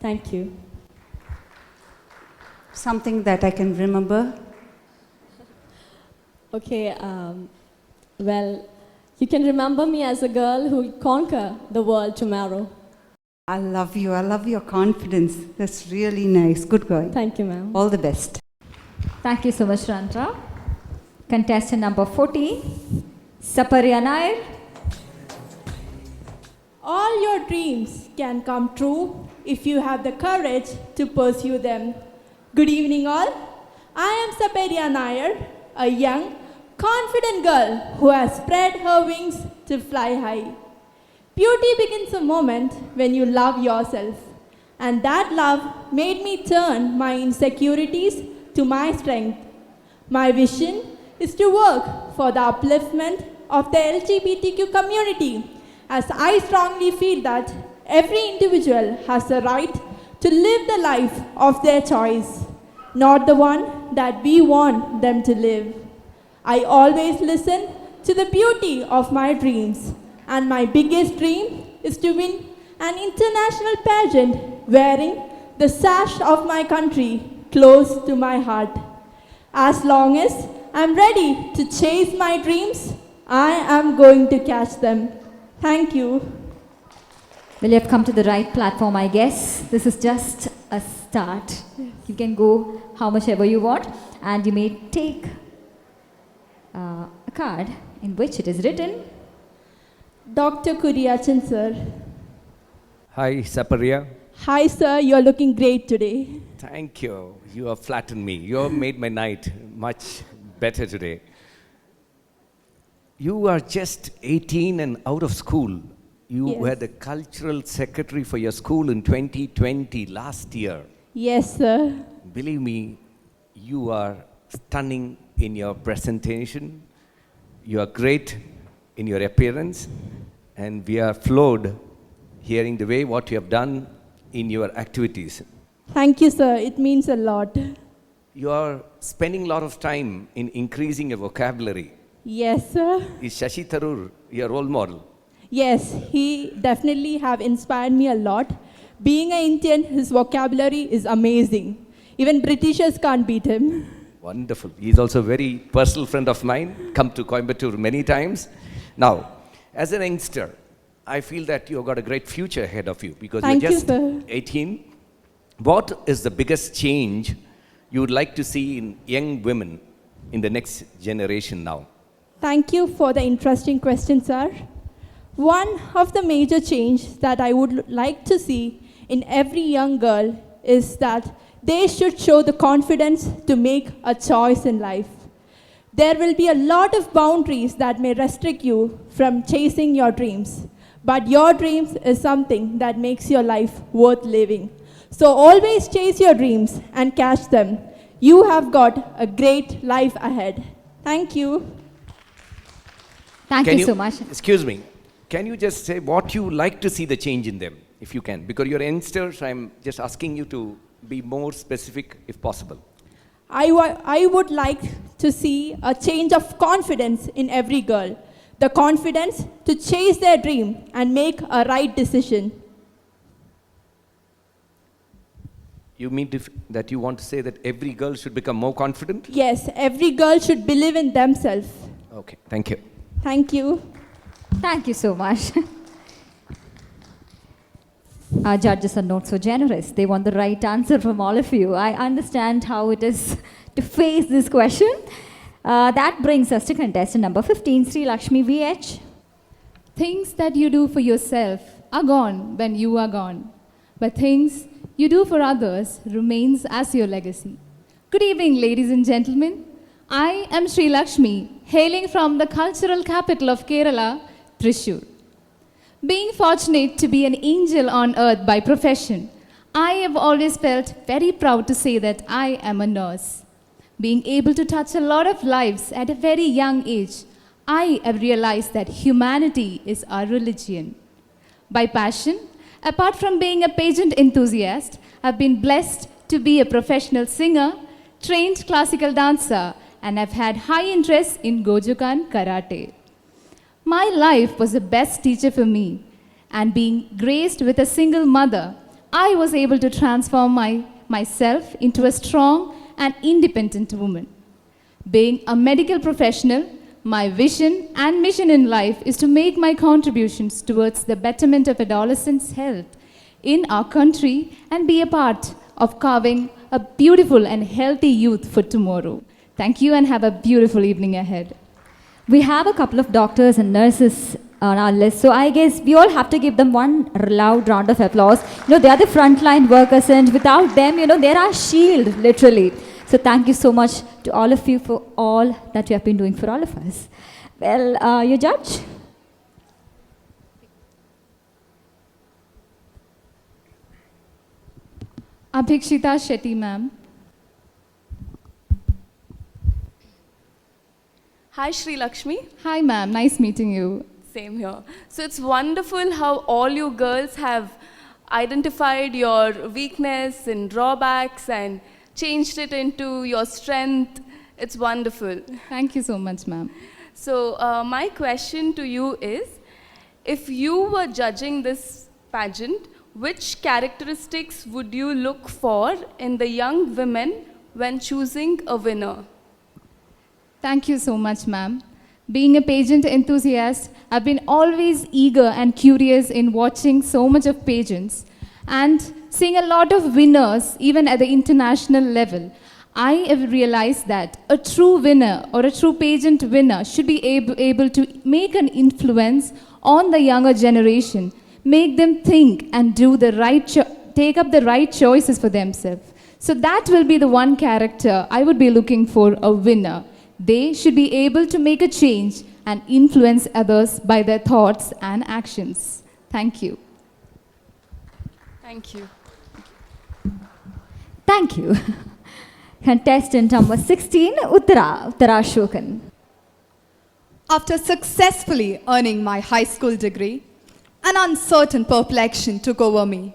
Thank you. Something that I can remember. Okay, well, you can remember me as a girl who will conquer the world tomorrow. I love you. I love your confidence. That's really nice. Good girl. Thank you, ma'am. All the best. Thank you so much, Randra. Contestant number 14, Saparya Nair. All your dreams can come true if you have the courage to pursue them. Good evening, all. I am Saparya Nair, a young, confident girl who has spread her wings to fly high. Beauty begins the moment when you love yourself, and that love made me turn my insecurities to my strength. My vision is to work for the upliftment of the LGBTQ community, as I strongly feel that every individual has the right to live the life of their choice, not the one that we want them to live. I always listen to the beauty of my dreams, and my biggest dream is to win an international pageant wearing the sash of my country close to my heart. As long as I'm ready to chase my dreams, I am going to catch them. Thank you. Well, you have come to the right platform, I guess. This is just a start. You can go how much ever you want, and you may take a card in which it is written, Dr. Kuriachan, sir. Hi, Saparya. Hi, sir. You're looking great today. Thank you. You have flattened me. You have made my night much better today. You are just 18 and out of school. You Yes. were the cultural secretary for your school in 2020, last year. Yes, sir. Believe me, you are stunning in your presentation. You are great in your appearance. And we are floored hearing the way what you have done in your activities. Thank you, sir. It means a lot. You are spending a lot of time in increasing your vocabulary. Yes, sir. Is Shashi Tharoor your role model? Yes, he definitely have inspired me a lot. Being an Indian, his vocabulary is amazing. Even Britishers can't beat him. Wonderful. He is also a very personal friend of mine, come to Coimbatore many times. Now, as an youngster, I feel that you've got a great future ahead of you because Thank you're just you, sir. 18. What is the biggest change you would like to see in young women in the next generation now? Thank you for the interesting question, sir. One of the major change that I would like to see in every young girl is that they should show the confidence to make a choice in life. There will be a lot of boundaries that may restrict you from chasing your dreams, but your dreams is something that makes your life worth living. So always chase your dreams and catch them. You have got a great life ahead. Thank you. Thank Can you so much. Excuse me. Can you just say what you like to see the change in them, if you can? Because you're youngsters, I'm just asking you to be more specific if possible. I would like to see a change of confidence in every girl. The confidence to chase their dream and make a right decision. You mean that you want to say that every girl should become more confident? Yes, every girl should believe in themselves. Okay, thank you. Thank you. Thank you so much. Our judges are not so generous. They want the right answer from all of you. I understand how it is to face this question. That brings us to contestant number 15, Sri Lakshmi VH. Things that you do for yourself are gone when you are gone. But things you do for others remains as your legacy. Good evening, ladies and gentlemen. I am Sri Lakshmi, hailing from the cultural capital of Kerala, Thrissur. Being fortunate to be an angel on earth by profession, I have always felt very proud to say that I am a nurse. Being able to touch a lot of lives at a very young age, I have realized that humanity is our religion. By passion, apart from being a pageant enthusiast, I've been blessed to be a professional singer, trained classical dancer, and I've had high interest in Gojukan karate. My life was the best teacher for me, and being graced with a single mother, I was able to transform myself into a strong and independent woman. Being a medical professional, my vision and mission in life is to make my contributions towards the betterment of adolescents' health in our country and be a part of carving a beautiful and healthy youth for tomorrow. Thank you and have a beautiful evening ahead. We have a couple of doctors and nurses on our list, so I guess we all have to give them one loud round of applause. They are the frontline workers, and without them, they're our shield, literally. So thank you so much to all of you for all that you have been doing for all of us. Well, your judge? Abhikshita Shetty, ma'am. Hi, Sri Lakshmi. Hi, ma'am. Nice meeting you. Same here. So it's wonderful how all you girls have identified your weakness and drawbacks and changed it into your strength. It's wonderful. Thank you so much, ma'am. So my question to you is, if you were judging this pageant, which characteristics would you look for in the young women when choosing a winner? Thank you so much, ma'am. Being a pageant enthusiast, I've been always eager and curious in watching so much of pageants and seeing a lot of winners, even at the international level. I have realized that a true winner or a true pageant winner should be able to make an influence on the younger generation, make them think and do the right take up the right choices for themselves. So that will be the one character I would be looking for a winner. They should be able to make a change and influence others by their thoughts and actions. Thank you. Thank you. Thank you. Contestant number 16, Uttara Ashokan. After successfully earning my high school degree, an uncertain perplexion took over me.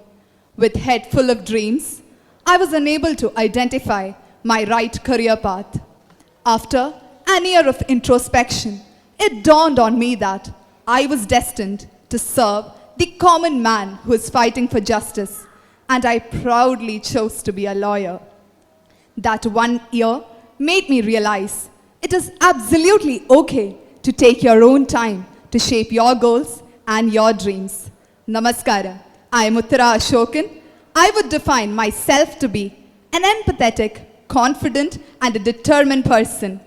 With head full of dreams, I was unable to identify my right career path. After an year of introspection, it dawned on me that I was destined to serve the common man who is fighting for justice, and I proudly chose to be a lawyer. That 1 year made me realize it is absolutely okay to take your own time to shape your goals and your dreams. Namaskaram. I am Uttara Ashokan. I would define myself to be an empathetic, confident, and a determined person.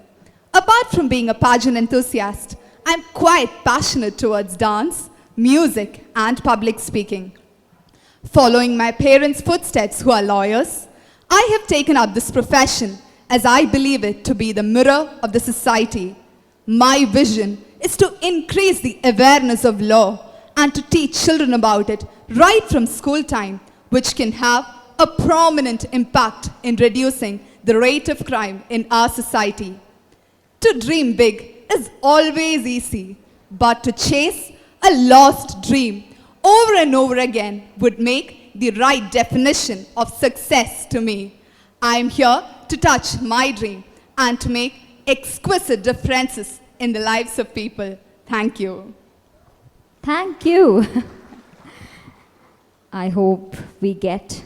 Apart from being a pageant enthusiast, I am quite passionate towards dance, music, and public speaking. Following my parents' footsteps, who are lawyers, I have taken up this profession as I believe it to be the mirror of the society. My vision is to increase the awareness of law and to teach children about it right from school time, which can have a prominent impact in reducing the rate of crime in our society. To dream big is always easy, but to chase a lost dream over and over again would make the right definition of success to me. I am here to touch my dream and to make exquisite differences in the lives of people. Thank you. Thank you. I hope we get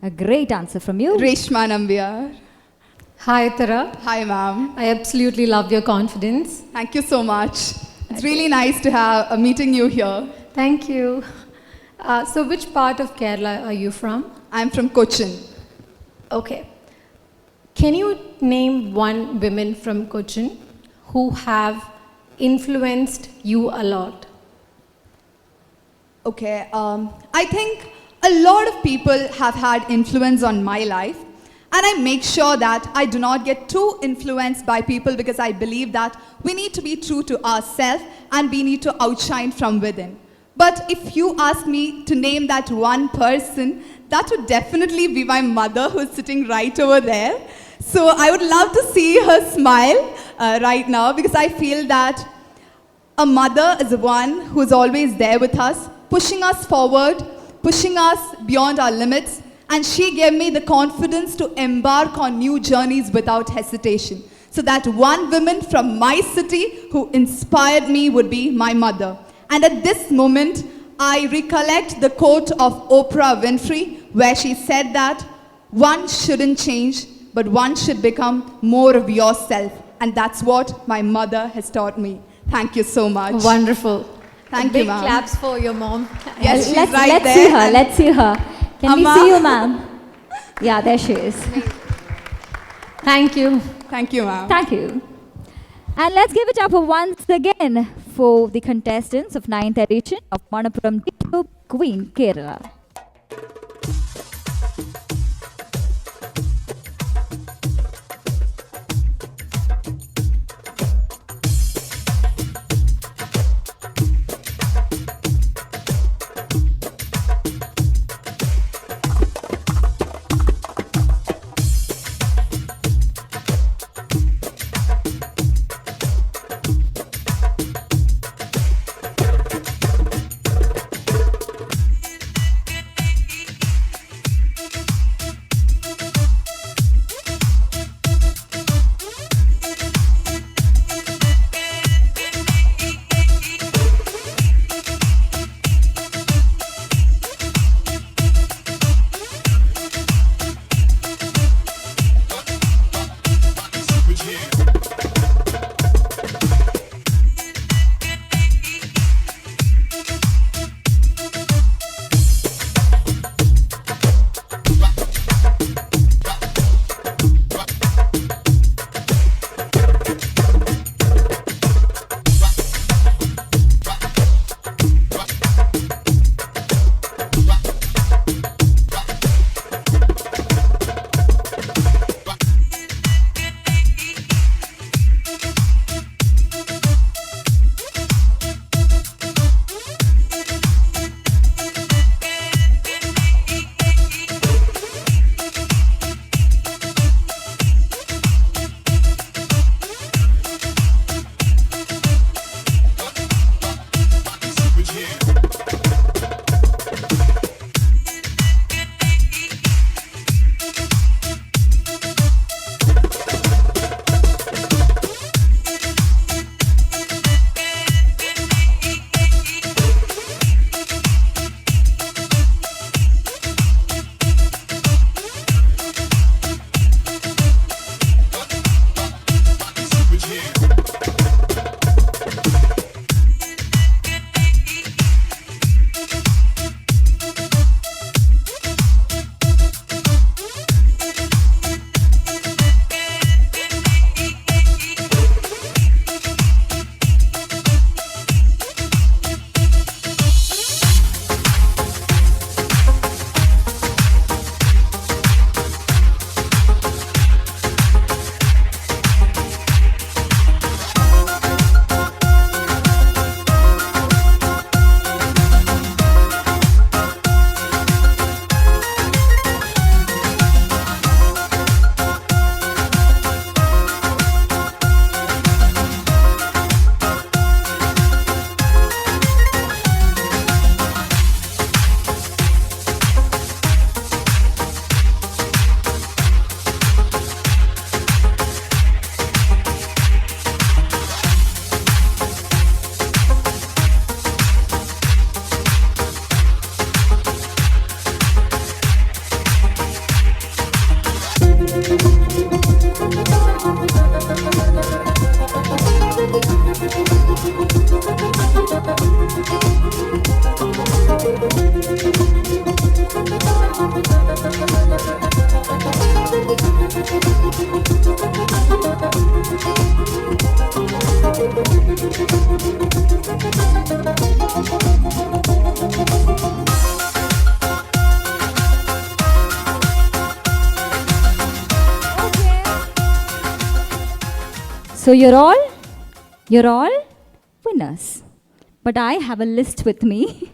a great answer from you. Reshma Nambiar. Hi, Tara. Hi, ma'am. I absolutely love your confidence. Thank you so much. It's really nice to have meeting you here. Thank you. So which part of Kerala are you from? I'm from Cochin. Okay. Can you name one woman from Cochin who have influenced you a lot? Okay, I think a lot of people have had influence on my life, and I make sure that I do not get too influenced by people because I believe that we need to be true to ourselves and we need to outshine from within. But if you ask me to name that one person, that would definitely be my mother, who is sitting right over there. So I would love to see her smile right now, because I feel that a mother is the one who is always there with us, pushing us forward, pushing us beyond our limits, and she gave me the confidence to embark on new journeys without hesitation. So that one woman from my city who inspired me would be my mother. And at this moment, I recollect the quote of Oprah Winfrey, where she said that one shouldn't change, but one should become more of yourself. And that's what my mother has taught me. Thank you so much. Wonderful. Thank Big you, ma'am. claps for your mom. Yes, she's let's there. see her. Let's see her. Can Amma? we see you, ma'am? Yeah, there she is. Thank you. Thank you, ma'am. Thank you. And let's give it up once again for the contestants of 9th edition of Manappuram DQue Queen Kerala. So you're all winners. But I have a list with me.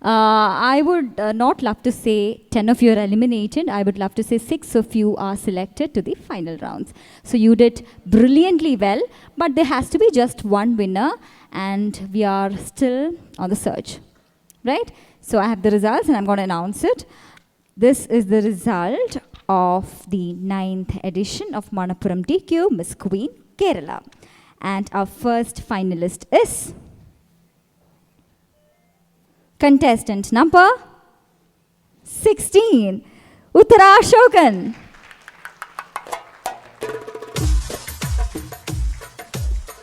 I would not love to say 10 of you are eliminated. I would love to say 6 of you are selected to the final rounds. So you did brilliantly well, but there has to be just one winner, and we are still on the search, right? So I have the results, and I'm going to announce it. This is the result of the 9th edition of Manappuram DQue Miss Queen Kerala. And our first finalist is contestant number 16, Uttara Ashokan.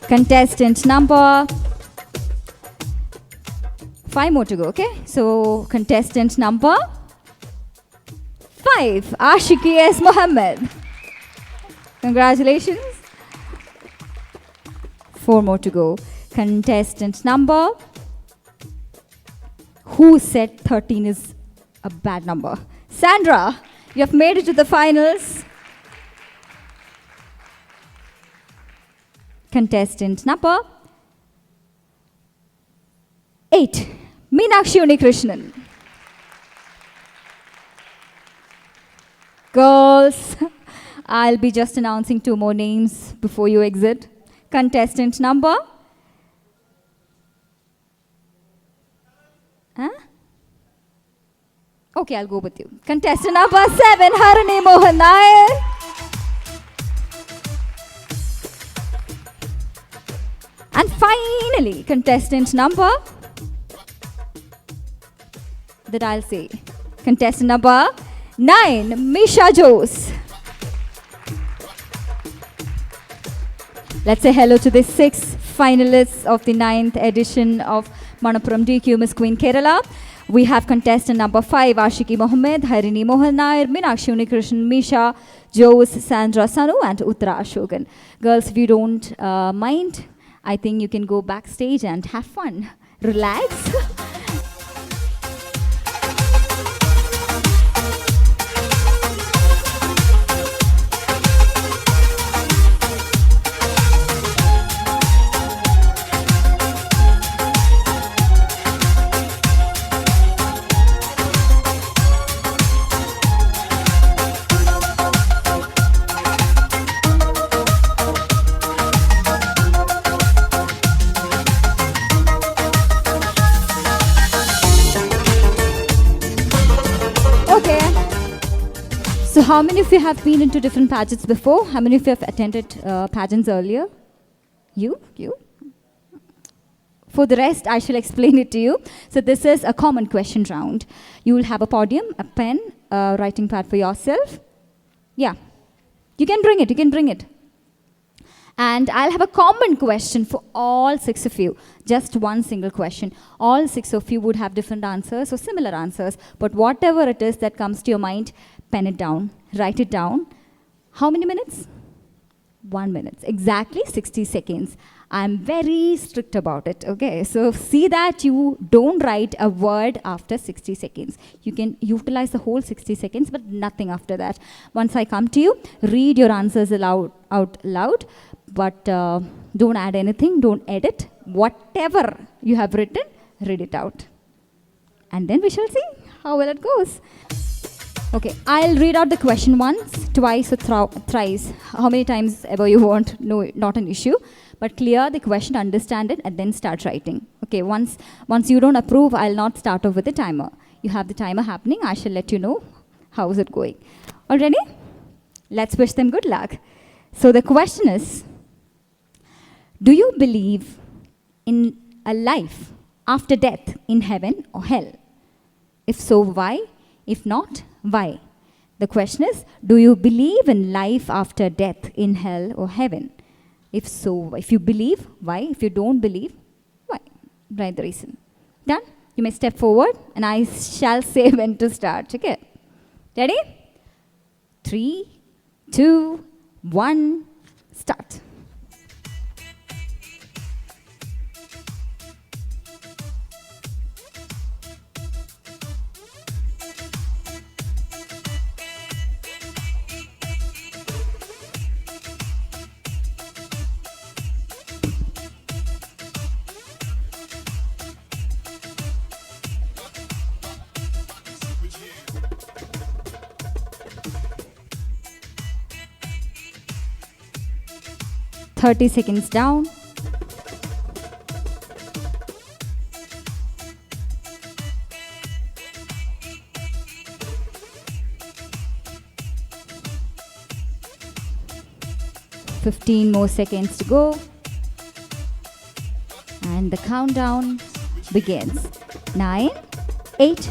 Contestant number 5 more to go, okay? So contestant number 5, Ashiki S. Mohammed. Congratulations. 4 more to go. Contestant number, who said 13 is a bad number? Sandra, you have made it to the finals. Contestant number 8, Meenakshi Unikrishnan. Girls, I'll be just announcing 2 more names before you exit. Contestant number? Huh? Okay, I'll go with you. Contestant number 7, Harini Mohan Nair. And finally, contestant number that I'll say. Contestant number 9, Misha Jose. Let's say hello to the 6 finalists of the 9th edition of Manappuram DQue Miss Queen Kerala. We have contestant number 5, Ashiki Mohammed, Harini Mohan Nair, Meenakshi Unikrishnan, Misha Jose, Sandra Sanu, and Uttara Ashokan. Girls, if you don't mind, I think you can go backstage and have fun. Relax. So how many of you have been into different pageants before? How many of you have attended pageants earlier? You? For the rest, I shall explain it to you. So this is a common question round. You will have a podium, a pen, a writing pad for yourself. Yeah. You can bring it. And I'll have a common question for all 6 of you. Just one single question. All 6 of you would have different answers or similar answers. But whatever it is that comes to your mind, pen it down, write it down. How many minutes? 1 minute. Exactly 60 seconds. I'm very strict about it, okay? So see that you don't write a word after 60 seconds. You can utilize the whole 60 seconds, but nothing after that. Once I come to you, read your answers out loud, but don't add anything, don't edit. Whatever you have written, read it out. And then we shall see how well it goes. Okay, I'll read out the question once, twice, or thrice. How many times ever you want, no, not an issue. But clear the question, understand it, and then start writing. Okay, once you don't approve, I'll not start off with the timer. You have the timer happening, I shall let you know how is it going. All ready? Let's wish them good luck. So the question is, do you believe in a life after death in heaven or hell? If so, why? If not, why? The question is, do you believe in life after death in hell or heaven? If so, if you believe, why? If you don't believe, why? Write the reason. Done? You may step forward and I shall say when to start. Okay? Ready? 3, 2, 1, start. Thirty seconds down. Fifteen more seconds to go. And the countdown begins. 9, 8,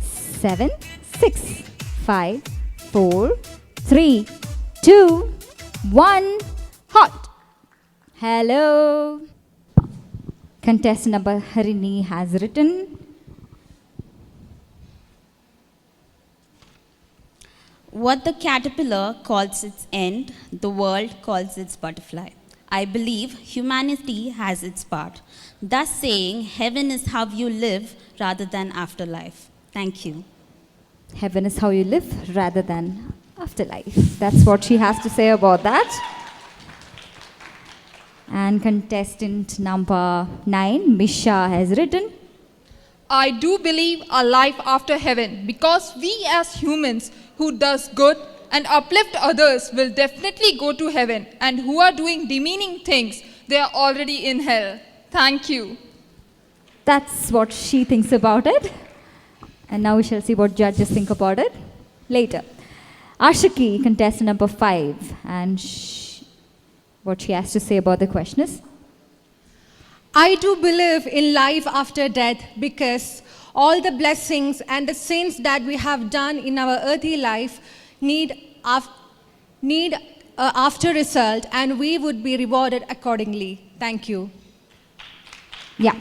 7, 6, 5, 4, 3, 2, 1. Hot. Hello. Contestant number Harini has written. What the caterpillar calls its end, the world calls its butterfly. I believe humanity has its part, thus saying heaven is how you live rather than afterlife. Thank you. Heaven is how you live rather than afterlife. That's what she has to say about that. And contestant number 9, Misha, has written. I do believe a life after heaven because we as humans who does good and uplift others will definitely go to heaven, and who are doing demeaning things, they are already in hell. Thank you. That's what she thinks about it. And now we shall see what judges think about it later. Ashiki, contestant number 5, and what she has to say about the question is. I do believe in life after death because all the blessings and the sins that we have done in our earthly life need after result, and we would be rewarded accordingly. Thank you. Yeah.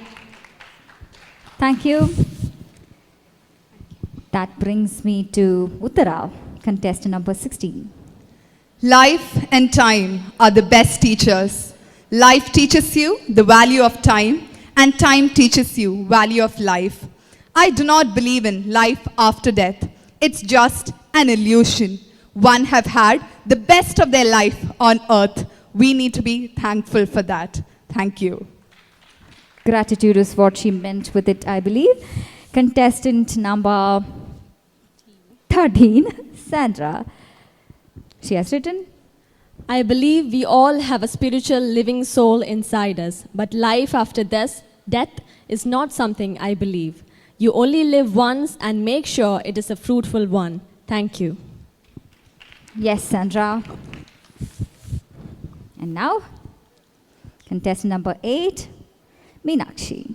Thank you. That brings me to Uttara, contestant number 16. Life and time are the best teachers. Life teaches you the value of time, and time teaches you value of life. I do not believe in life after death. It's just an illusion. One have had the best of their life on earth. We need to be thankful for that. Thank you. Gratitude is what she meant with it, I believe. Contestant number 13, Sandra. She has written, I believe we all have a spiritual living soul inside us, but life after death is not something I believe. You only live once and make sure it is a fruitful one. Thank you. Yes, Sandra. And now, contestant number 8, Meenakshi.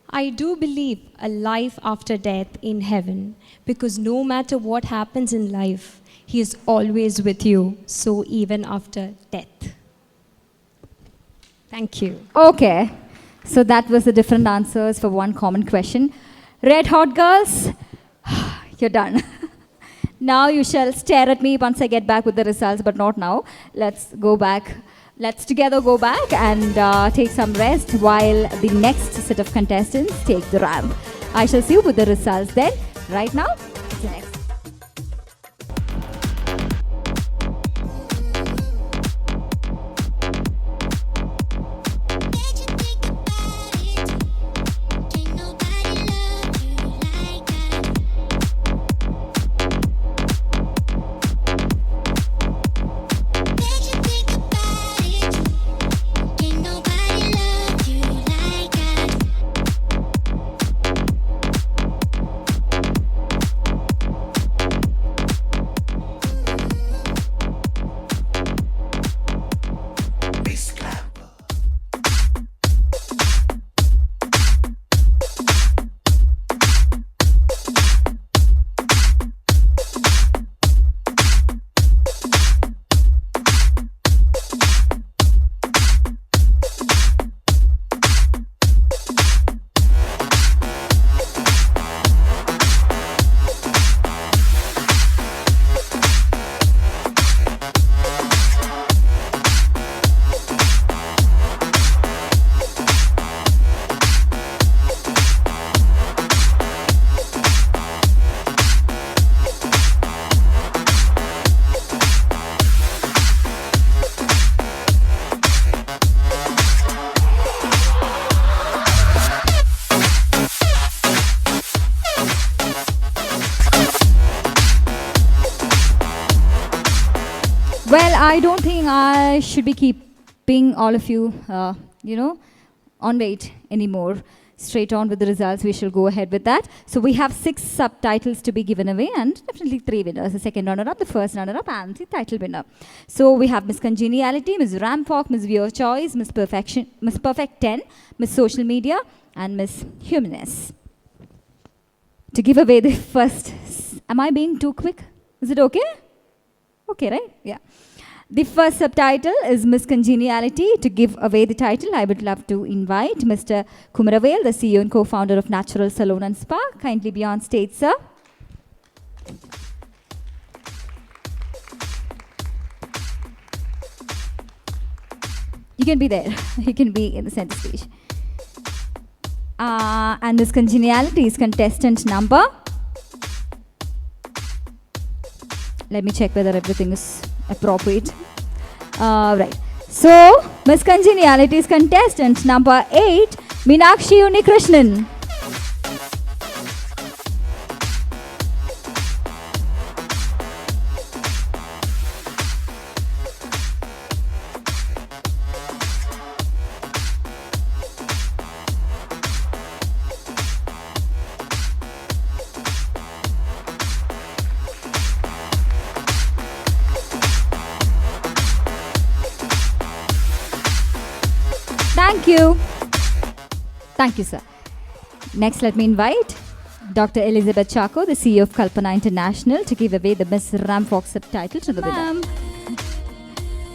I do believe a life after death in heaven, because no matter what happens in life, He is always with you, so even after death. Thank you. Okay, so that was the different answers for one common question. Red hot girls, you're done. Now you shall stare at me once I get back with the results, but not now. Let's go back. Let's together go back and take some rest while the next set of contestants take the ramp. I shall see you with the results then. Right now, it's the next. Well, I don't think I should be keeping all of you, on wait anymore. Straight on with the results, we shall go ahead with that. So we have 6 subtitles to be given away and definitely 3 winners. The second runner-up, the first runner-up and the title winner. So we have Miss Congeniality, Miss Rampok, Miss Viewer Choice, Miss Perfection, Miss Perfect 10, Miss Social Media and Miss Humanist. To give away the first, am I being too quick? Is it okay? Okay, right? Yeah. The first subtitle is Miss Congeniality. To give away the title, I would love to invite Mr. Kumaravel, the CEO and co-founder of Natural Salon and Spa. Kindly be on stage, sir. You can be there. You can be in the center stage. And Miss Congeniality is contestant number. Let me check whether everything is appropriate. Right. So, Miss Congeniality is contestant number 8, Meenakshi Unikrishnan. Thank you. Thank you, sir. Next, let me invite Dr. Elizabeth Chako, the CEO of Kalpana International, to give away the Miss Rampok subtitle to the winner.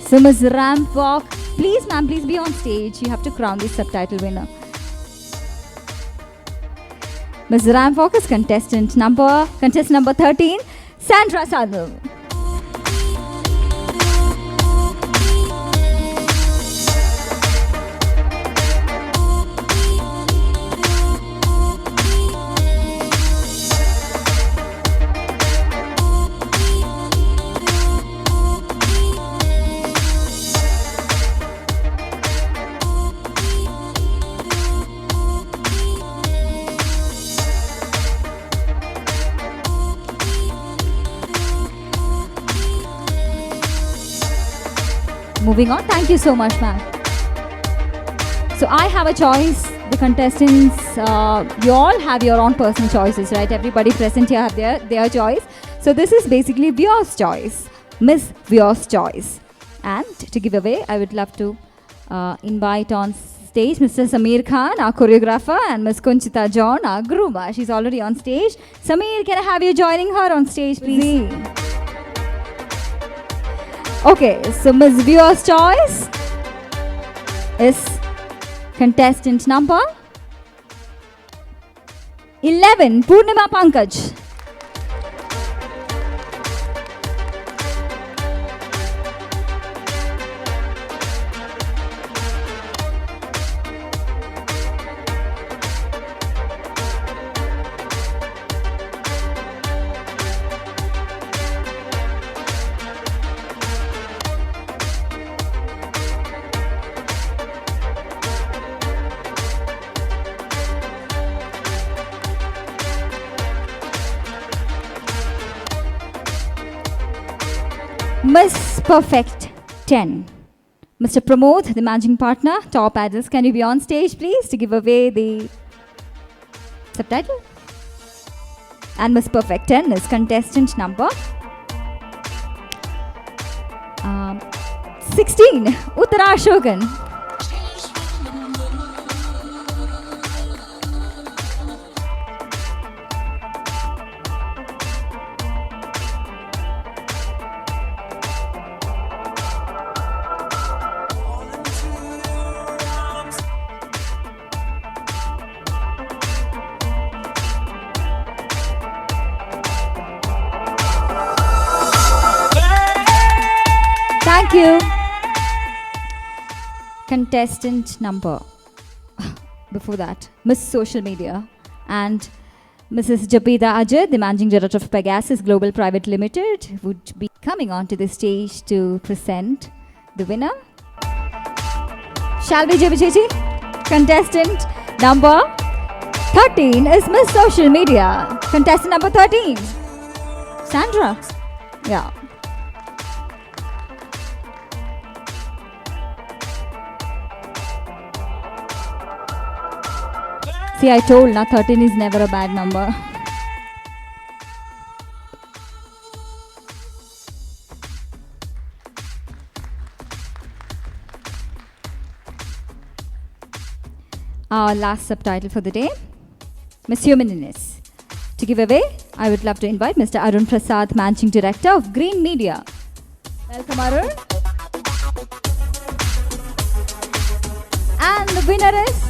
So, Miss Rampok, please, ma'am, please be on stage. You have to crown the subtitle winner. Miss Rampok is contestant number 13, Sandra Sadhu. Moving on. Thank you so much, ma'am. So I have a choice. The contestants, you all have your own personal choices, right? Everybody present here have their choice. So this is basically viewer's choice, Miss Viewer's choice. And to give away, I would love to invite on stage Mr. Samir Khan, our choreographer, and Miss Kunchita John, our groomer. She's already on stage. Samir, can I have you joining her on stage, please? Okay, so Miss Viewer's choice is contestant number 11, Purnima Pankaj. Miss Perfect 10, Mr. Pramod, the managing partner, Top Adults. Can you be on stage, please, to give away the subtitle? And Miss Perfect 10 is contestant number 16, Uttara Ashokan. Thank you. Contestant number, before that, Miss Social Media and Mrs. Japida Ajay, the Managing Director of Pegasus Global Private Limited, would be coming onto the stage to present the winner. Shall we, Jabi? Contestant number 13 is Miss Social Media. Contestant number 13, Sandra. Yeah. See, I told na 13 is never a bad number. Our last subtitle for the day, Miss Humaneness. To give away, I would love to invite Mr. Arun Prasad, Managing Director of Green Media. Welcome, Arun. And the winner is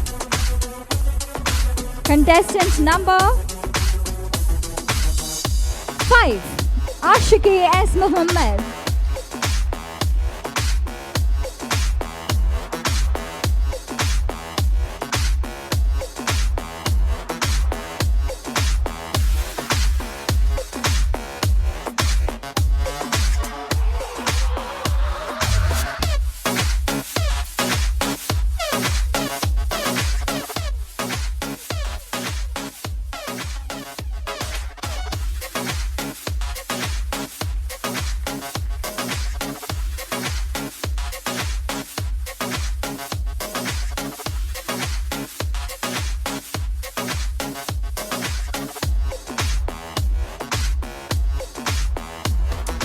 contestant number 5, Ashiki S. Muhammad.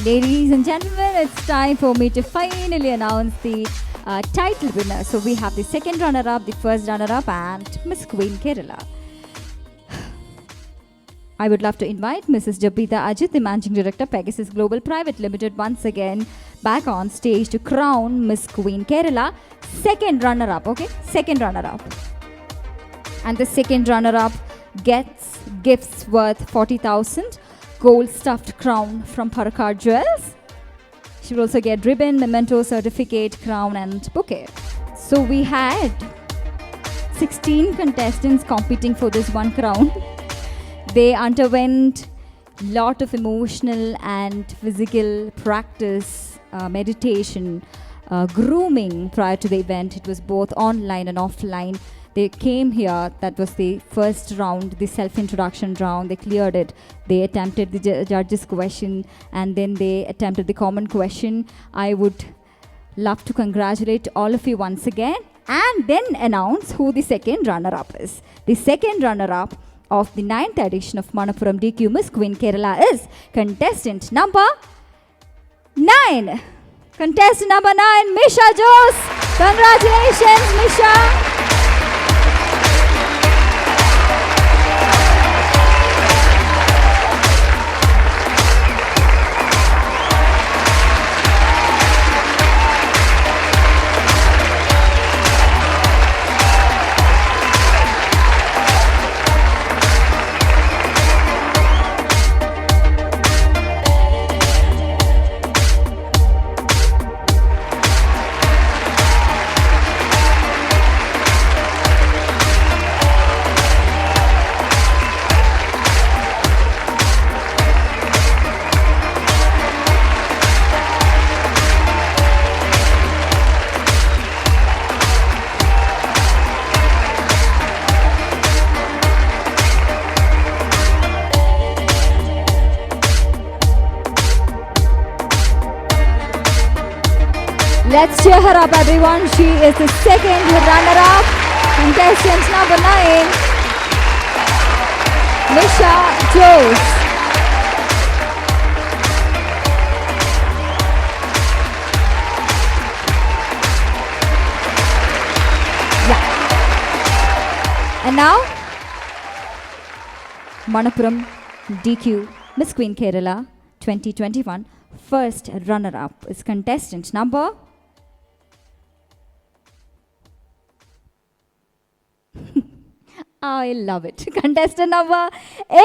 Ladies and gentlemen, it's time for me to finally announce the title winner. So we have the second runner-up, the first runner-up, and Miss Queen Kerala. I would love to invite Mrs. Jabita Ajit, the Managing Director, Pegasus Global Private Limited, once again back on stage to crown Miss Queen Kerala, second runner-up, okay? Second runner-up. And the second runner-up gets gifts worth 40,000. Gold stuffed crown from Parakar Jewels. She will also get ribbon, memento, certificate, crown and bouquet. So we had 16 contestants competing for this one crown. They underwent lot of emotional and physical practice, meditation, grooming prior to the event. It was both online and offline. They came here, that was the first round, the self-introduction round, they cleared it. They attempted the judge's question and then they attempted the common question. I would love to congratulate all of you once again and then announce who the second runner-up is. The second runner-up of the 9th edition of Manappuram DQue Miss Queen Kerala is contestant number 9. Contestant number 9, Misha Jose. Congratulations, Misha. Let's cheer her up, everyone. She is the second runner-up, contestant number 9, Misha Jose. Yeah. And now, Manappuram DQue Miss Queen Kerala 2021 first runner-up is contestant number I love it. Contestant number 8,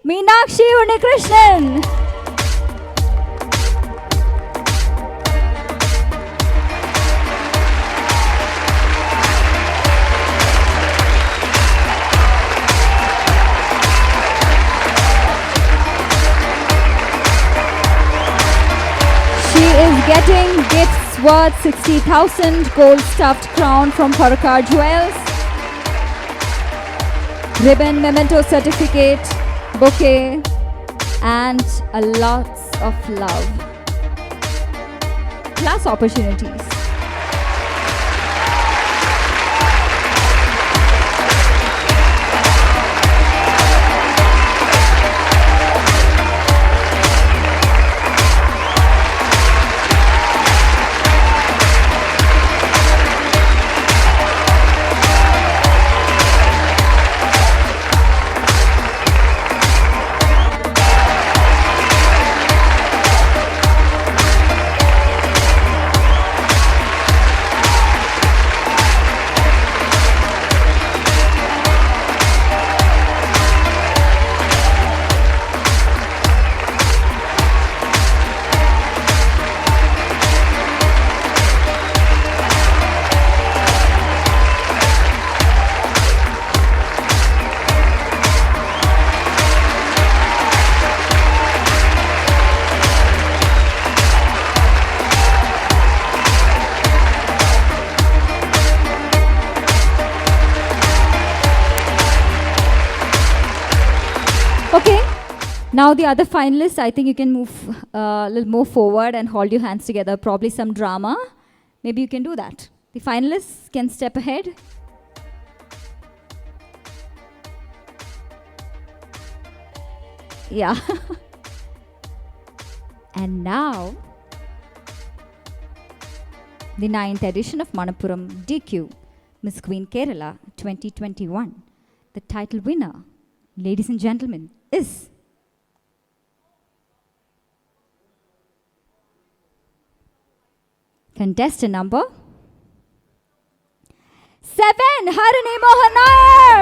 Meenakshi Unnikrishnan. She is getting gifts worth 60,000, gold stuffed crown from Parakar Jewels, ribbon, memento, certificate, bouquet, and a lots of love. Plus opportunities. Now the other finalists, I think you can move a little more forward and hold your hands together. Probably some drama. Maybe you can do that. The finalists can step ahead. Yeah. And now, the 9th edition of Manappuram DQue Miss Queen Kerala 2021. The title winner, ladies and gentlemen, is contestant number 7, Harini Mohan Nair.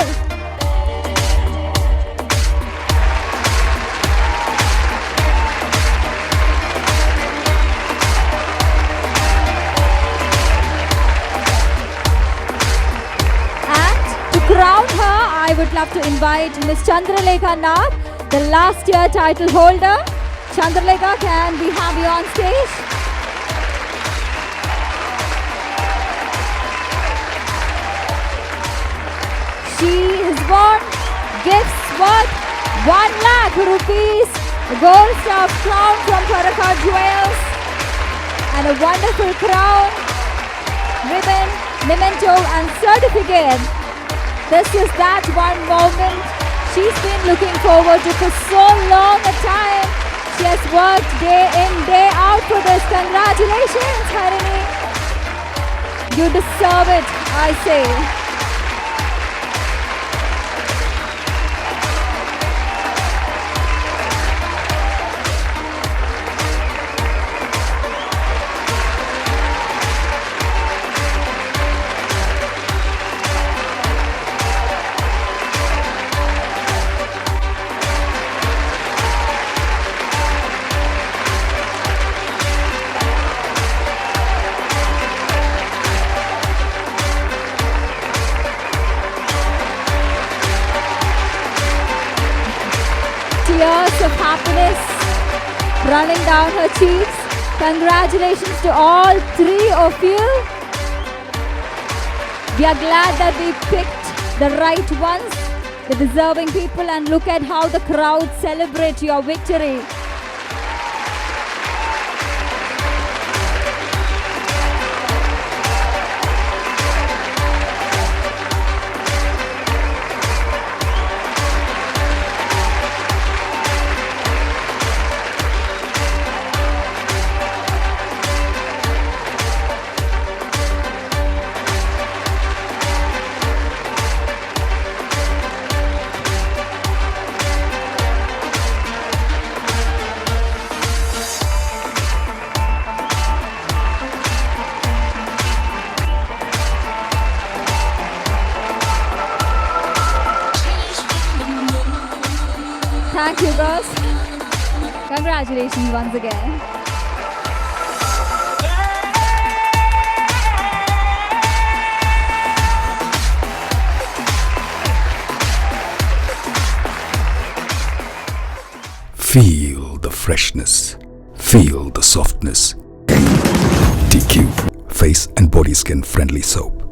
To crown her, I would love to invite Miss Chandralekha Nag, the last year title holder. Chandralekha, can we have you on stage? She has won gifts worth 1 lakh rupees, a gold staff crown from Parakat Jewels, and a wonderful crown, ribbon, memento and certificate. This is that one moment she's been looking forward to for so long a time. She has worked day in, day out for this. Congratulations, Harini. You deserve it, I say. Tears of happiness running down her cheeks. Congratulations to all 3 of you. We are glad that we picked the right ones, the deserving people, and look at how the crowd celebrate your victory. Thank you, girls. Congratulations once again. Feel the freshness. Feel the softness. DQue Face and Body Skin Friendly Soap.